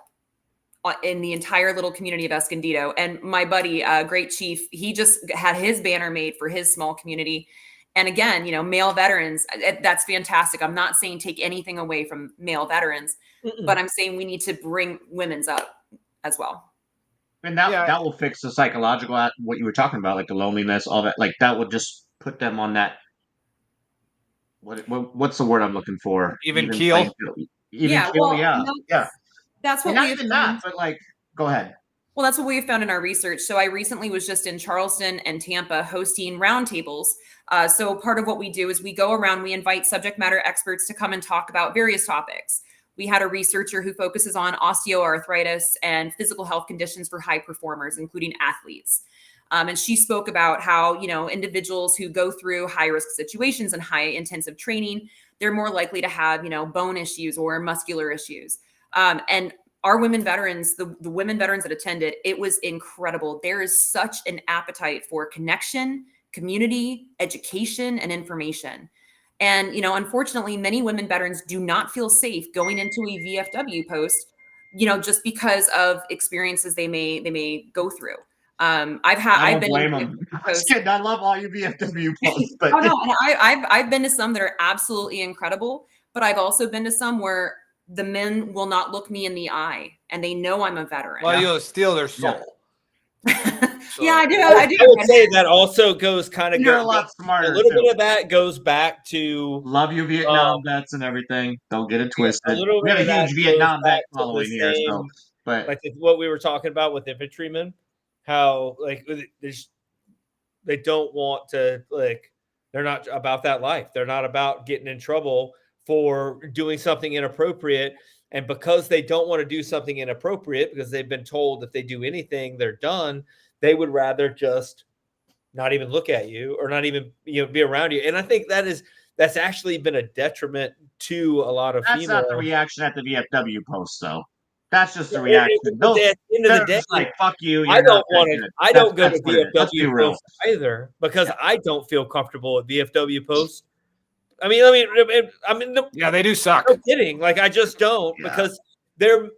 in the entire little community of Escondido. And my buddy, great chief, he just had his banner made for his small community. And again, male veterans, that's fantastic. I'm not saying take anything away from male veterans, but I'm saying we need to bring women's up as well. And that will fix the psychological, what you were talking about, the loneliness, all that. That will just put them on that what's the word I'm looking for? Even keel? playing field. Even Yeah, keel, well, yeah. and Yeah. that's And what not we've even found. that, but like, go ahead. Well, that's what we've found in our research. So I recently was just in Charleston and Tampa hosting roundtables. So part of what we do is we go around, we invite subject matter experts to come and talk about various topics. We had a researcher who focuses on osteoarthritis and physical health conditions for high performers, including athletes. And she spoke about how, individuals who go through high risk situations and high intensive training, they're more likely to have, bone issues or muscular issues. And our women veterans, the women veterans that attended, it was incredible. There is such an appetite for connection, community, education, and information. And, unfortunately, many women veterans do not feel safe going into a VFW post, just because of experiences they may go through. I've been blame in them. posts. I love all your VFW posts, but Oh no, and I've been to some that are absolutely incredible, but I've also been to some where the men will not look me in the eye, and they know I'm a veteran. Well, you'll steal their soul. Yeah, I do. I would say that also goes kind of. You're a lot smarter. A little too. bit of that goes back to love you Vietnam vets and everything. Don't get it twisted. a little We bit have a of that huge Vietnam goes vet back to the following here, so same, but like what we were talking about with infantrymen, how like they don't want to, like, they're not about that life. They're not about getting in trouble for doing something inappropriate. And because they don't want to do something inappropriate, because they've been told if they do anything, they're done, they would rather just not even look at you or not even, be around you. And I think that's actually been a detriment to a lot of that's female. not the reaction at the VFW post, though. That's just the At reaction. the end of the day, just like, fuck you. I You're don't not that want to. good. I don't go to That's what it is. Let's be VFW real. posts either, because I don't feel comfortable at VFW posts. I mean, Yeah, they do suck. no kidding. Like, I just don't, because they're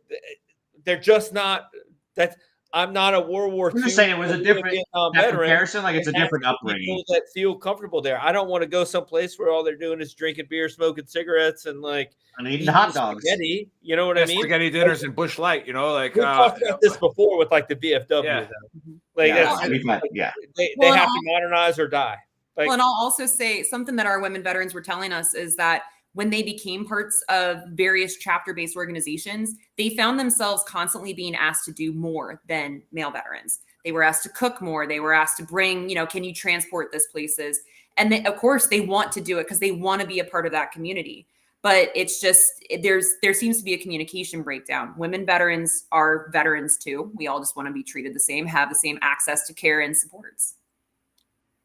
just not. That's I'm not a World War I'm II. just saying it was a different Vietnam that veteran. comparison. Like it's a It has different to be upbringing. people that feel comfortable there. I don't want to go someplace where all they're doing is drinking beer, smoking cigarettes, and eating hot dogs. Spaghetti. You know what I mean? Spaghetti dinners and Bush Light. Like we talked about this before with like the VFW. Yeah. Though. Like they have to modernize or die. Like, well, and I'll also say something that our women veterans were telling us is that when they became parts of various chapter-based organizations, they found themselves constantly being asked to do more than male veterans. They were asked to cook more. They were asked to bring, can you transport this places? And of course, they want to do it because they want to be a part of that community. But it's just, there seems to be a communication breakdown. Women veterans are veterans too. We all just want to be treated the same, have the same access to care and supports.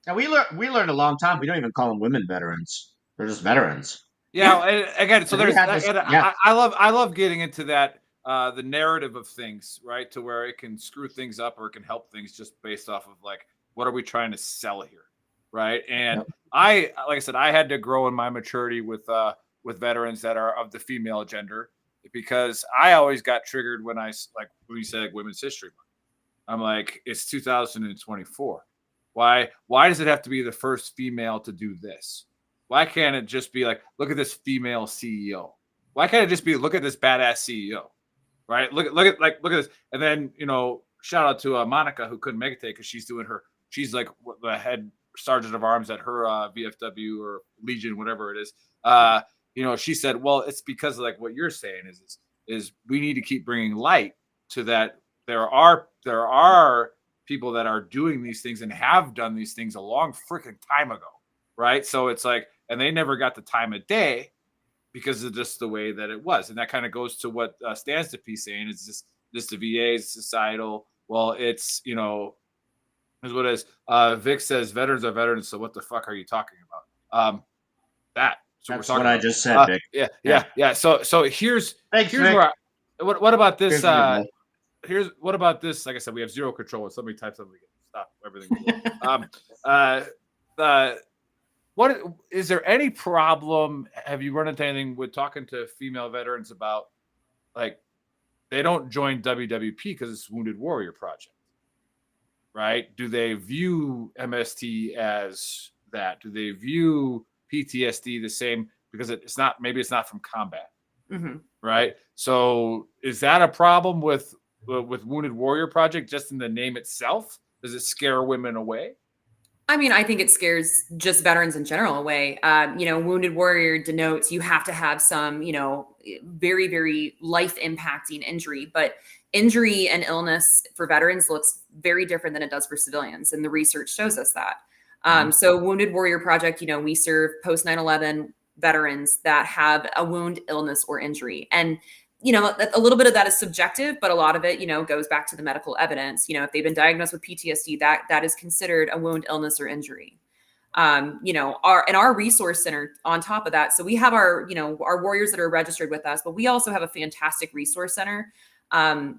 And we learned a long time. We don't even call them women veterans. They're just veterans. Yeah, and again, so there's I love getting into that the narrative of things, right? To where it can screw things up or it can help things just based off of like what are we trying to sell here, right? And like I said, I had to grow in my maturity with veterans that are of the female gender, because I always got triggered when when you said like Women's History Month. I'm like, it's 2024. Why does it have to be the first female to do this? Why can't it just be like, look at this female CEO? Why can't it just be, look at this badass CEO, right? Look at this. And then, shout out to Monica, who couldn't make it today because she's like the head sergeant of arms at her VFW or Legion, whatever it is. She said, well, it's because of like what you're saying is we need to keep bringing light to that. There are people that are doing these things and have done these things a long freaking time ago. Right. So it's like, and they never got the time of day because of just the way that it was. And that kind of goes to what stands to be saying is just the VA is societal. Well, it's, is what it is. Vic says veterans are veterans. So what the fuck are you talking about? That's what I just said, Vic. Yeah. So here's Vic. where what about this? What about this? Like I said, we have zero control. If somebody types something, stop everything. What is there any problem? Have you run into anything with talking to female veterans about like they don't join WWP because it's Wounded Warrior Project, right? Do they view MST as that? Do they view PTSD the same because it's not from combat, right? So is that a problem with Wounded Warrior Project just in the name itself? Does it scare women away? I mean, I think it scares just veterans in general away. Wounded warrior denotes you have to have some, very, very life impacting injury. But injury and illness for veterans looks very different than it does for civilians. And the research shows us that. So Wounded Warrior Project, we serve post 9/11 veterans that have a wound, illness, or injury. And a little bit of that is subjective, but a lot of it, goes back to the medical evidence. If they've been diagnosed with PTSD, that is considered a wound, illness, or injury. Our resource center on top of that. So we have our warriors that are registered with us, but we also have a fantastic resource center. And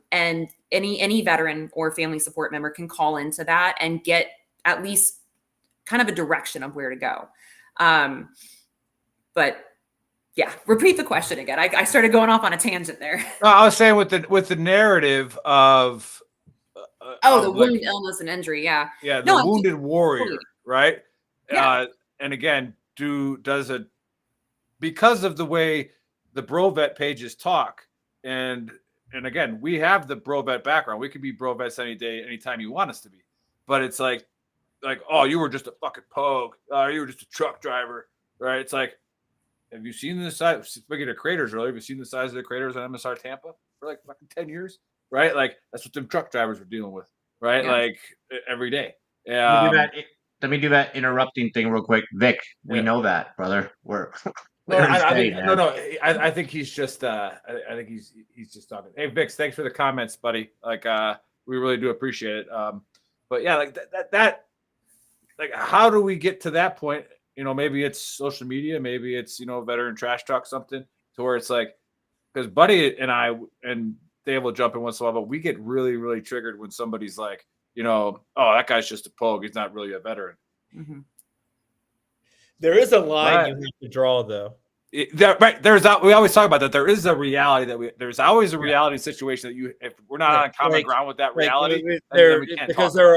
any veteran or family support member can call into that and get at least kind of a direction of where to go. But yeah, repeat the question again. I started going off on a tangent there. No, I was saying with the narrative of the wound, illness, and injury. Yeah. Yeah, the wounded warrior, right? Yeah. And again, because of the way the BroVet pages talk, and again, we have the BroVet background. We could be BroVets any day, anytime you want us to be. But it's like, oh, you were just a fucking pogue. You were just a truck driver, right? It's like, have you seen the size? Speaking of craters earlier, have you seen the size of the craters on MSR Tampa for like fucking 10 years? Right? Like that's what them truck drivers were dealing with, right? Yeah. Like every day. Let me do that interrupting thing real quick. Vic, we know that, brother. I think he's just I think he's just talking. Hey Vix, thanks for the comments, buddy. Like we really do appreciate it. But yeah, like that like how do we get to that point? Maybe it's social media, maybe it's, veteran trash talk, something to where it's like, because Buddy and I and Dave will jump in once in a while, but we get really, really triggered when somebody's like, oh, that guy's just a pogue. He's not really a veteran. Mm-hmm. There is a line you have to draw, though. We always talk about that. There is a reality there's always a reality situation that if we're not on common ground with that reality, then we can't because there are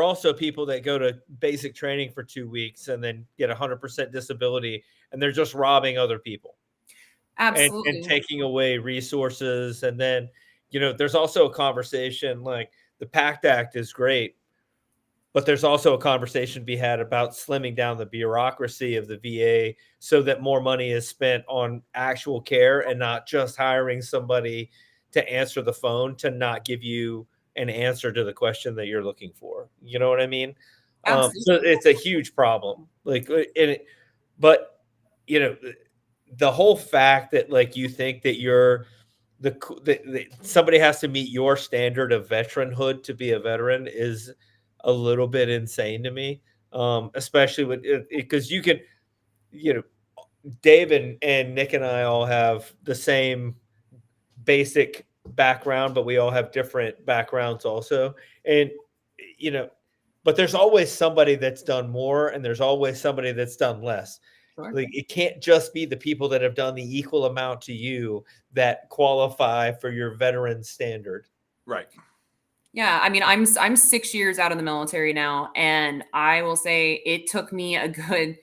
also people that go to basic training for 2 weeks and then get 100% disability, and they're just robbing other people. Absolutely. And taking away resources. And then, there's also a conversation like the PACT Act is great, but there's also a conversation to be had about slimming down the bureaucracy of the VA so that more money is spent on actual care and not just hiring somebody to answer the phone to not give you an answer to the question that you're looking for. You know what I mean? So it's a huge problem. But the whole fact that like you think that you're somebody has to meet your standard of veteranhood to be a veteran is a little bit insane to me, especially with because you can, Dave and Nick and I all have the same basic background, but we all have different backgrounds also. And, but there's always somebody that's done more and there's always somebody that's done less. Sure. Like it can't just be the people that have done the equal amount to you that qualify for your veteran standard. Right. Yeah, I mean, I'm 6 years out of the military now, and I will say it took me a good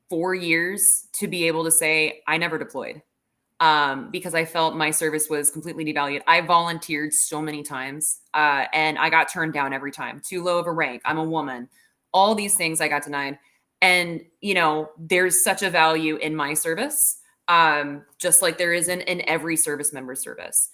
4 years to be able to say I never deployed, because I felt my service was completely devalued. I volunteered so many times, and I got turned down every time. Too low of a rank. I'm a woman. All these things I got denied, and there's such a value in my service, just like there is in every service member's service.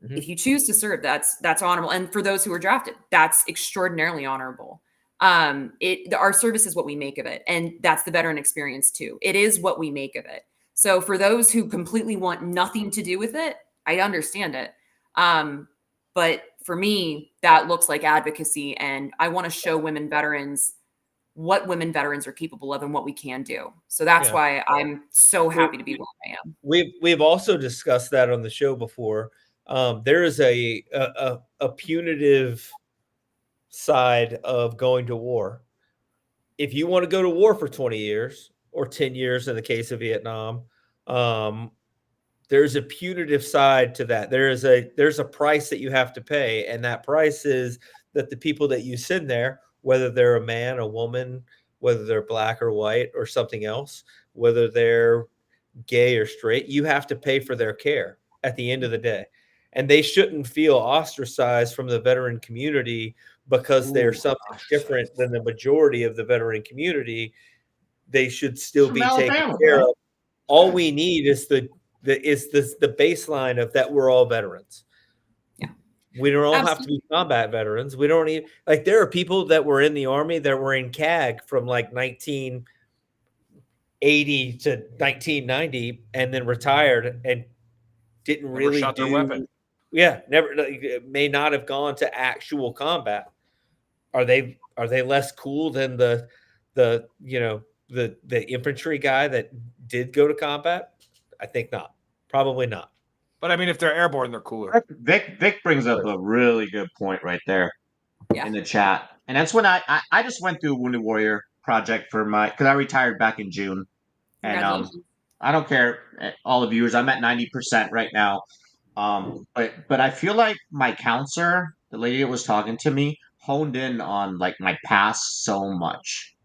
Mm-hmm. If you choose to serve, that's honorable. And for those who are drafted, that's extraordinarily honorable. Our service is what we make of it. And that's the veteran experience too. It is what we make of it. So for those who completely want nothing to do with it, I understand it. But for me, that looks like advocacy. And I want to show women veterans what women veterans are capable of and what we can do. So that's why I'm so happy to be where I am. We've also discussed that on the show before. There is a punitive side of going to war. If you want to go to war for 20 years or 10 years in the case of Vietnam, there's a punitive side to that. There's a price that you have to pay, and that price is that the people that you send there, whether they're a man, a woman, whether they're black or white or something else, whether they're gay or straight, you have to pay for their care at the end of the day. And they shouldn't feel ostracized from the veteran community because they're something different than the majority of the veteran community, they should still From be Alabama, taken care bro. of. All we need is the baseline of that we're all veterans. Yeah. We don't all have to Absolutely. be combat veterans. We don't even like there are people that were in the army that were in CAG from like 1980 to 1990 and then retired and didn't Never really shot their weapon. Yeah, never may not have gone to actual combat. Are they less cool than the infantry guy that did go to combat? I think not. Probably not. But I mean, if they're airborne, they're cooler. Vic brings up a really good point right there Yeah. in the chat, and that's when I just went through Wounded Warrior project for because I retired back in June, and Congratulations. I don't care all the viewers. I'm at 90% right now, but I feel like my counselor, the lady that was talking to me, honed in on like my past so much.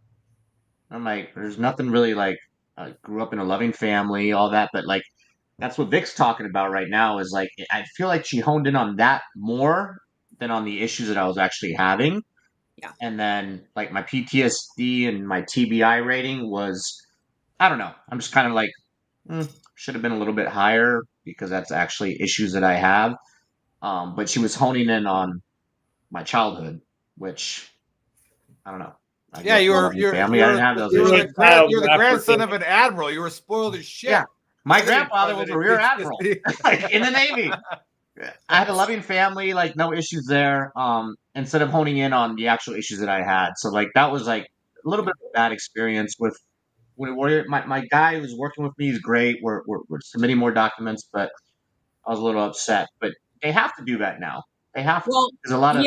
I'm like, there's nothing really like I grew up in a loving family, all that, but like that's what Vic's talking about right now is like I feel like she honed in on that more than on the issues that I was actually having. Yeah. And then like my PTSD and my TBI rating was I don't know. I'm just kind of like should have been a little bit higher because that's actually issues that I have. But she was honing in on my childhood, which I don't know. I grew Yeah, up in a loving family. I didn't have those issues. you're the grandson of an admiral. You were spoiled as shit. Yeah. My grandfather was a rear admiral like, in the Navy. I had a loving family, like no issues there. Instead of honing in on the actual issues that I had, so like that was like a little bit of a bad experience with Warrior. My guy who's working with me is great. We're submitting more documents, but I was a little upset. But they have to do that now. They have to. Well, There's a lot of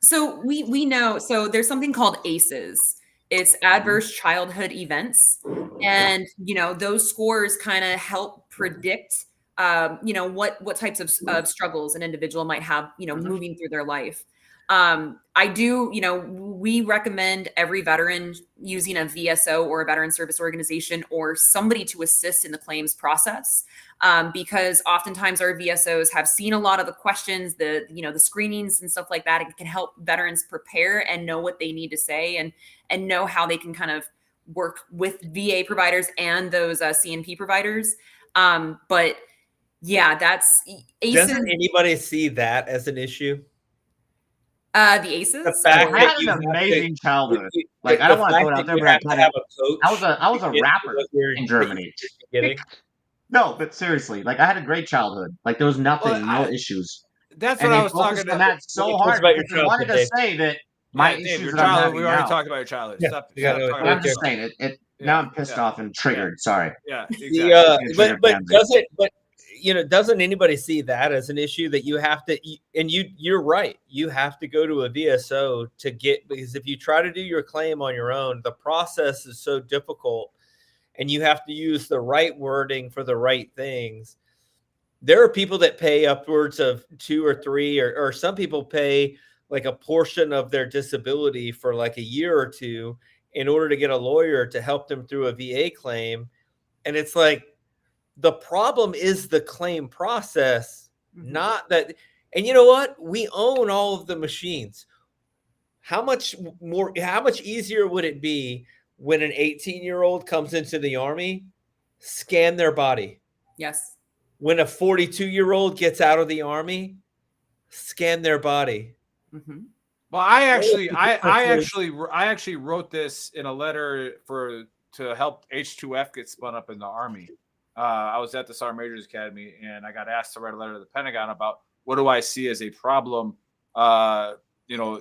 So we know, so there's something called ACEs. It's adverse childhood events. And, those scores kind of help predict, what types of struggles an individual might have, moving through their life. I do, we recommend every veteran using a VSO or a veteran service organization or somebody to assist in the claims process. Because oftentimes our VSOs have seen a lot of the questions, the screenings and stuff like that. It can help veterans prepare and know what they need to say and know how they can kind of work with VA providers and those CNP providers. But yeah, that's ACEs. Doesn't anybody see that as an issue? The ACEs? The fact I that had an amazing childhood. the Like I don't the want to fact throw it out that there, you but have to have a coach. I was a to get rapper what you're- in Germany. you're getting. No, but seriously, like I had a great childhood. Like there was nothing, Well, no issues. That's And what they I was talking focused on about. that so Tell us hard about your because they wanted to childhood, say that my Dave, issues your that I'm childhood. having We already now. talked about your childhood. Yeah, Stop. you got stop it. talking But I'm about just your saying childhood. now I'm pissed off and triggered. Sorry. Yeah, exactly. Doesn't anybody see that as an issue that you have to, and you're right, you have to go to a VSO to get, because if you try to do your claim on your own, the process is so difficult and you have to use the right wording for the right things. There are people that pay upwards of 2 or 3, or some people pay like a portion of their disability for like a year or two in order to get a lawyer to help them through a VA claim. And it's like, the problem is the claim process, not that. And you know what? We own all of the machines. How much easier would it be when an 18-year-old comes into the Army, scan their body? Yes. When a 42-year-old gets out of the Army, scan their body. Mm-hmm. Well, I actually wrote this in a letter to help H2F get spun up in the Army. I was at the Sergeant Major's Academy, and I got asked to write a letter to the Pentagon about what do I see as a problem,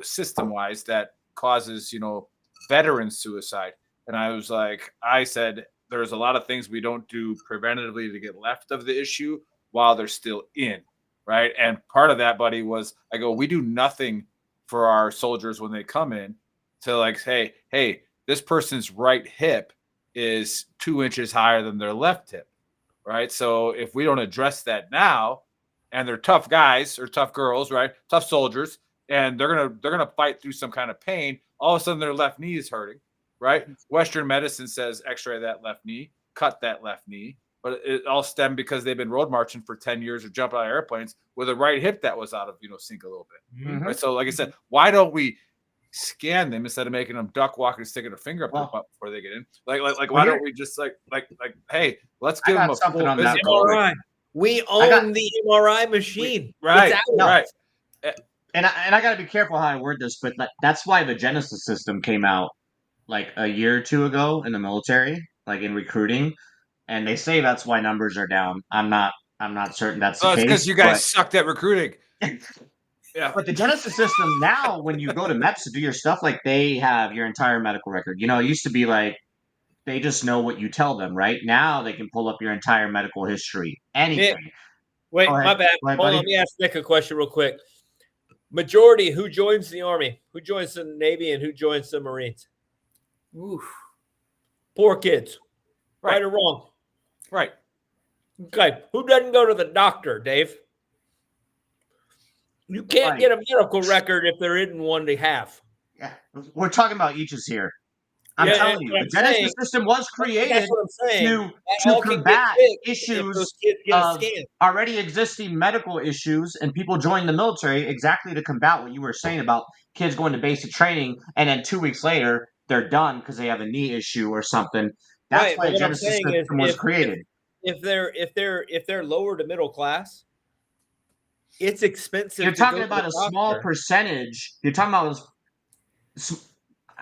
system-wise that causes, veteran suicide. And I said, there's a lot of things we don't do preventatively to get left of the issue while they're still in, right? And part of that, buddy, was I go, we do nothing for our soldiers when they come in to like say, hey, this person's right hip is 2 inches higher than their left hip, right? So if we don't address that now, and they're tough guys or tough girls, right? Tough soldiers, and they're gonna fight through some kind of pain. All of a sudden, their left knee is hurting, right? Western medicine says X-ray that left knee, cut that left knee, but it all stemmed because they've been road marching for 10 years or jumping out of airplanes with a right hip that was out of, sync a little bit. Mhm. Right. So like I said, why don't we scan them instead of making them duck walk and sticking a finger up their butt before they get in? Like why don't we just like, hey, let's give them a something full on that. MRI. We own the MRI machine. Right. It's ours. Right. And I got to be careful how I word this, but that's why the Genesis system came out like a year or two ago in the military, like in recruiting, and they say that's why numbers are down. I'm not certain that's the It's case. because you guys sucked at recruiting. Yeah. But the Genesis system now, when you go to MEPS to do your stuff, like they have your entire medical record. It used to be like they just know what you tell them, right? Now they can pull up your entire medical history, anything. Nick, wait, Go ahead. my bad. Go ahead, Hold on, buddy. let me ask Nick a question real quick. Majority, who joins the Army? Who joins the Navy and who joins the Marines? Oof. Poor kids. Right. Right or wrong? Right. Okay. Who doesn't go to the doctor, Dave? You can't get a medical record if there isn't one to have. Yeah, we're talking about eaches here. I'm Yeah, telling and you, what the I'm Genesis saying- system was That's created what I'm saying. to That all can combat get fixed if issues those kids get a of scan. already existing medical issues, and people join the military exactly to combat what you were saying about kids going to basic training, and then 2 weeks later they're done because they have a knee issue or something. That's Right, why but the what I'm Genesis saying is system was created. If they're lower to middle class, it's expensive. You're to go talking to about the a small doctor. percentage. You're talking about.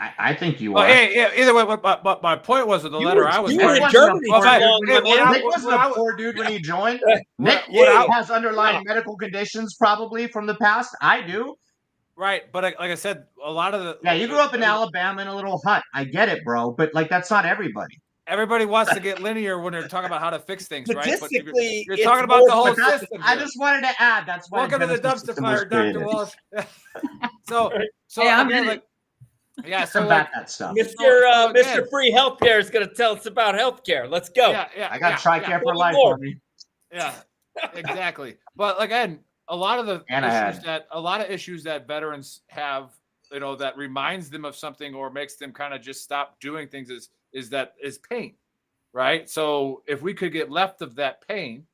I think you Well, are. yeah, either way, but my point was in the letter I was you were in wasn't Germany a poor too dude long, when my he- man. Nick wasn't a poor dude when he joined. Nick what has underlying medical conditions probably from the past. I do. Right, but like I said, a lot of the Yeah, you grew up in Alabama in a little hut. I get it, bro. But that's not everybody. everybody wants to get linear when they're talking about how to fix things, right? But Statistically, you're it's talking about more the whole But that's- system. I here. just wanted to add that's why Welcome to the Genesis dumpster system was fire, Dr. created. Walsh. so Hey, I'm again, in like, yeah, so Combat like, that stuff. Mr. again- Mr. Free Healthcare is going to tell us about healthcare. Let's go. yeah, I got TRICARE for Tell me life more. on me. yeah, exactly. But again, a lot of the And I issues that veterans have, that reminds them of something or makes them kind of just stop doing things is pain, right? So if we could get left of that pain,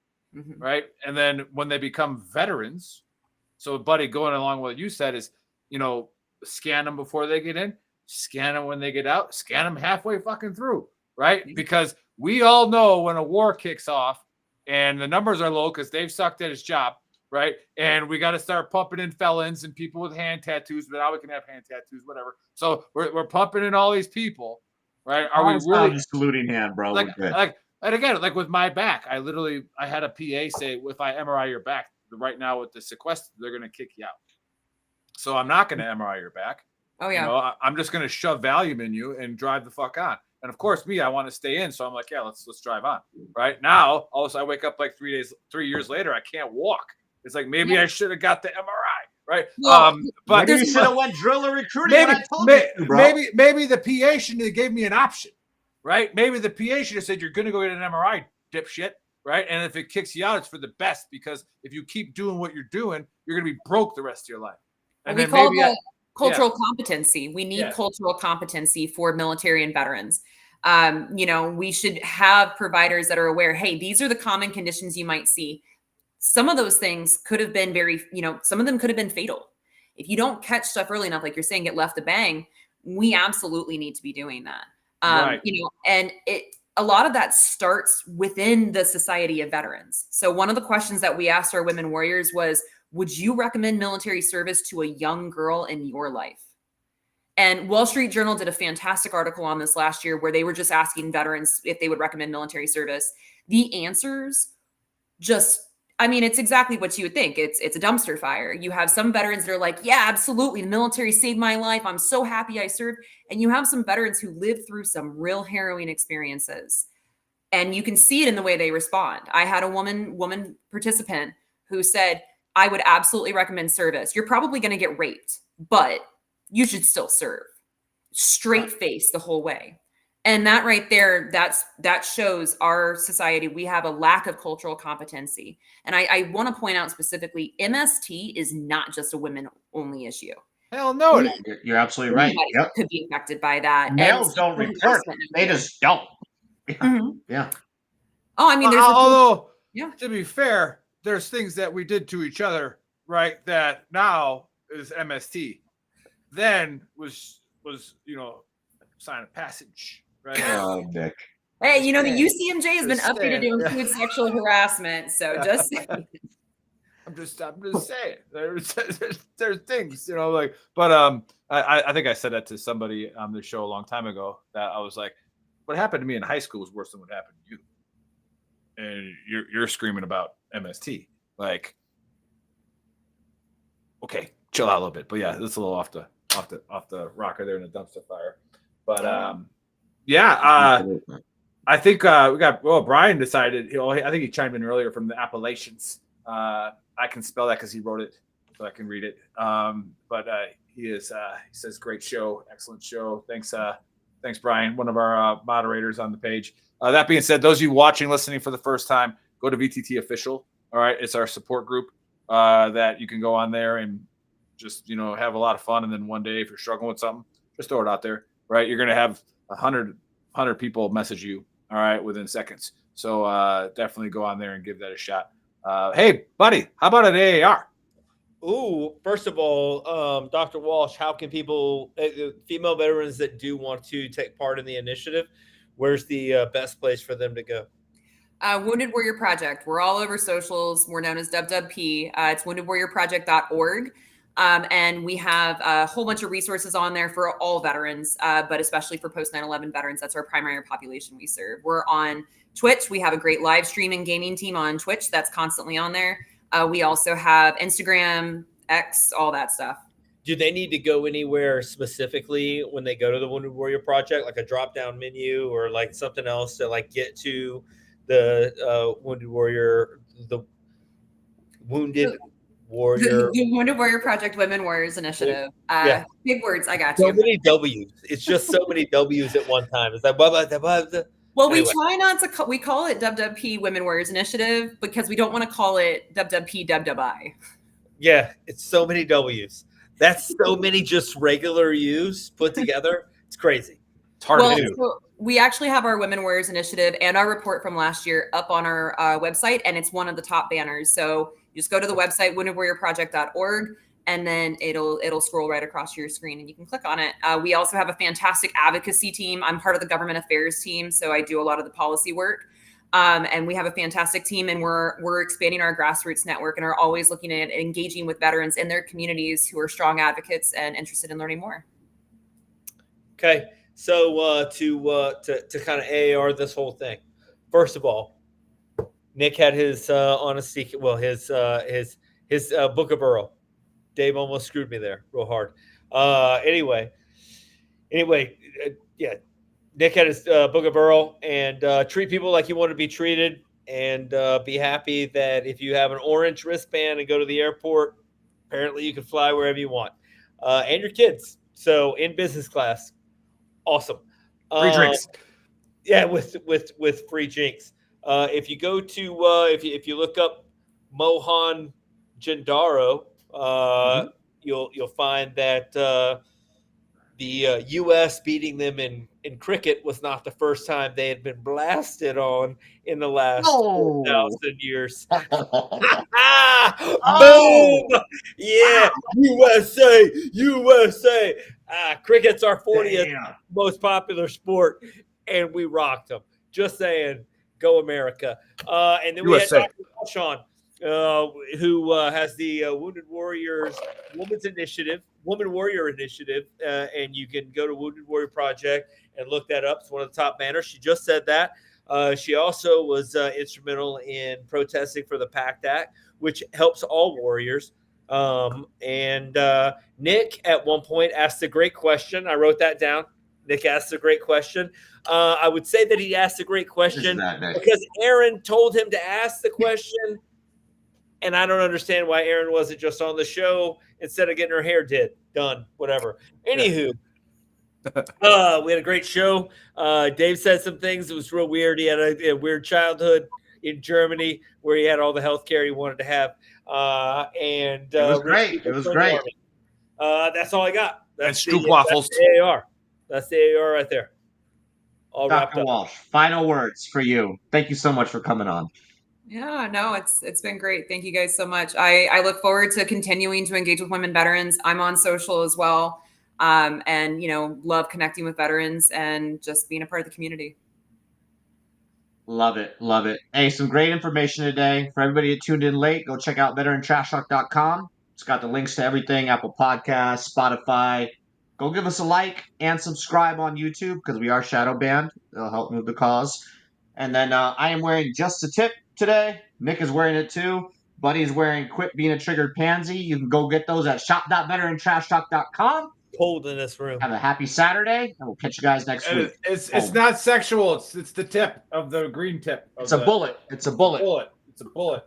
right, and then when they become veterans, so buddy, going along with what you said is, scan them before they get in, scan them when they get out, scan them halfway fucking through, right? Because we all know when a war kicks off and the numbers are low because Dave sucked at his job, right? And we got to start pumping in felons and people with hand tattoos, but now we can have hand tattoos, whatever. So we're pumping in all these people, right? Are we really saluting hand, bro? like, We're good. like, and again, like with my back, I had a PA say, if I MRI your back right now with the sequester, they're going to kick you out. So I'm not going to MRI your back. Oh yeah. I'm just going to shove Valium in you and drive the fuck on. And of course, I want to stay in. So I'm like, yeah, let's drive on. Right now, all of a sudden I wake up like 3 years later, I can't walk. It's like, maybe I should have got the MRI. Right. Well, But Maybe you should have went drill or recruiting when I told you to, bro. maybe the PA should have gave me an option. Right. Maybe the PA should have said, you're going to go get an MRI, dipshit. Right. And if it kicks you out, it's for the best, because if you keep doing what you're doing, you're going to be broke the rest of your life. And we then call maybe that cultural competency. We need cultural competency for military and veterans. We should have providers that are aware, hey, these are the common conditions you might see. Some of those things could have been some of them could have been fatal. If you don't catch stuff early enough, like you're saying, get left to bang, we absolutely need to be doing that. Right. And a lot of that starts within the Society of Veterans. So one of the questions that we asked our women warriors was, would you recommend military service to a young girl in your life? And Wall Street Journal did a fantastic article on this last year where they were just asking veterans if they would recommend military service. The answers it's exactly what you would think. It's a dumpster fire. You have some veterans that are like, yeah, absolutely. The military saved my life. I'm so happy I served. And you have some veterans who lived through some real harrowing experiences. And you can see it in the way they respond. I had a woman participant who said, I would absolutely recommend service. You're probably going to get raped, but you should still serve. Straight face the whole way. And that right there, that shows our society, we have a lack of cultural competency. And I want to point out specifically, MST is not just a women-only issue. Hell no. You're absolutely right. Yep. Could be affected by that. Males don't report. They just don't. Yeah. Mm-hmm. Yeah. Oh, I mean, there's although yeah. to be fair, there's things that we did to each other, right? That now is MST. Then was sign of passage, right? Nick. Hey, Just you know, the saying. UCMJ has been Just updated to saying. include sexual harassment. So just I'm just saying. There's things, but I think I said that to somebody on the show a long time ago, that I was like, what happened to me in high school was worse than what happened to you. And you're screaming about MST. Like, okay, chill out a little bit. But yeah, that's a little off the rocker there in the dumpster fire. But I think we got Brian decided, I think he chimed in earlier from the Appalachians. I can spell that because he wrote it, so I can read it. But he says great show, excellent show. Thanks Brian, one of our moderators on the page. That being said, those of you watching, listening for the first time, go to VTT Official. All right, it's our support group that you can go on there and just have a lot of fun. And then one day, if you're struggling with something, just throw it out there. Right, you're gonna have 100 people message you. All right, within seconds. So definitely go on there and give that a shot. Hey, buddy, how about an AAR? Ooh, first of all, Dr. Walsh, how can people, female veterans that do want to take part in the initiative, where's the best place for them to go? Wounded Warrior Project. We're all over socials. We're known as WWP. It's woundedwarriorproject.org. And we have a whole bunch of resources on there for all veterans, but especially for post 9/11 veterans. That's our primary population we serve. We're on Twitch. We have a great live stream and gaming team on Twitch that's constantly on there. We also have Instagram, X, all that stuff. Do they need to go anywhere specifically when they go to the Wounded Warrior Project, like a drop-down menu or like something else to like get to the Wounded Warrior, the Wounded Warrior, the Wounded Warrior Project Women Warriors Initiative? Yeah. Big words, I got so you. many W's. It's just so many W's at one time. It's like well, anyway. we try not to we call it WWP Women Warriors Initiative because we don't want to call it WWP WWI. Yeah, it's so many W's. That's so many just regular U's put together. It's crazy. It's hard to do. So we actually have our Women Warriors Initiative and our report from last year up on our website, and it's one of the top banners. So you just go to the website, woundedwarriorproject.org, and then it'll scroll right across your screen and you can click on it. We also have a fantastic advocacy team. I'm part of the government affairs team, so I do a lot of the policy work. And we have a fantastic team, and we're expanding our grassroots network and are always looking at engaging with veterans in their communities who are strong advocates and interested in learning more. Okay, so to kind of AAR this whole thing, first of all, Nick had his honesty. Well, his Book of Earl. Dave almost screwed me there real hard. Anyway, yeah. Nick had his Book of Earl, and treat people like you want to be treated, and be happy that if you have an orange wristband and go to the airport, apparently you can fly wherever you want, and your kids. So in business class, awesome. Free drinks. Yeah, with free drinks. If you go to if you look up Mohan Jindaro, you'll find that the U.S. beating them in cricket was not the first time they had been blasted on in the last 4,000 years. Boom! Yeah, USA. Cricket's our 40th most popular sport, and we rocked them. Just saying, go America. And then we USA. had Dr. Sean, who has the Wounded Warriors Woman Warrior Initiative, and you can go to Wounded Warrior Project and look that up. It's one of the top banners. She just said that. She also was instrumental in protesting for the PACT Act, which helps all warriors. And Nick at one point asked a great question. I wrote that down. Nick asked a great question. I would say that he asked a great question because Aaron told him to ask the question. And I don't understand why Aaron wasn't just on the show instead of getting her hair done, whatever. Anywho, we had a great show. Dave said some things. It was real weird. He had a weird childhood in Germany where he had all the health care he wanted to have. And it was great. It was great. That's all I got. That's and Stroop waffles. That's the AAR. That's the AAR right there. all wrapped Dr. up. Walsh, final words for you. Thank you so much for coming on. Yeah, no, it's been great. Thank you guys so much. I look forward to continuing to engage with women veterans. I'm on social as well. And love connecting with veterans and just being a part of the community. Love it. Love it. Hey, some great information today. For everybody that tuned in late, go check out VeteranTrashTalk.com. It's got the links to everything, Apple Podcasts, Spotify. Go give us a like and subscribe on YouTube because we are shadow banned. It'll help move the cause. And then I am wearing Just a Tip today. Nick is wearing it too. Buddy's wearing Quit Being a Triggered Pansy. You can go get those at shop.veterantrashtalk.com. Cold in this room. Have a happy Saturday, and we'll catch you guys next week. It's not sexual. It's the tip of the green tip. It's a bullet. It's a bullet. It's a bullet. All right.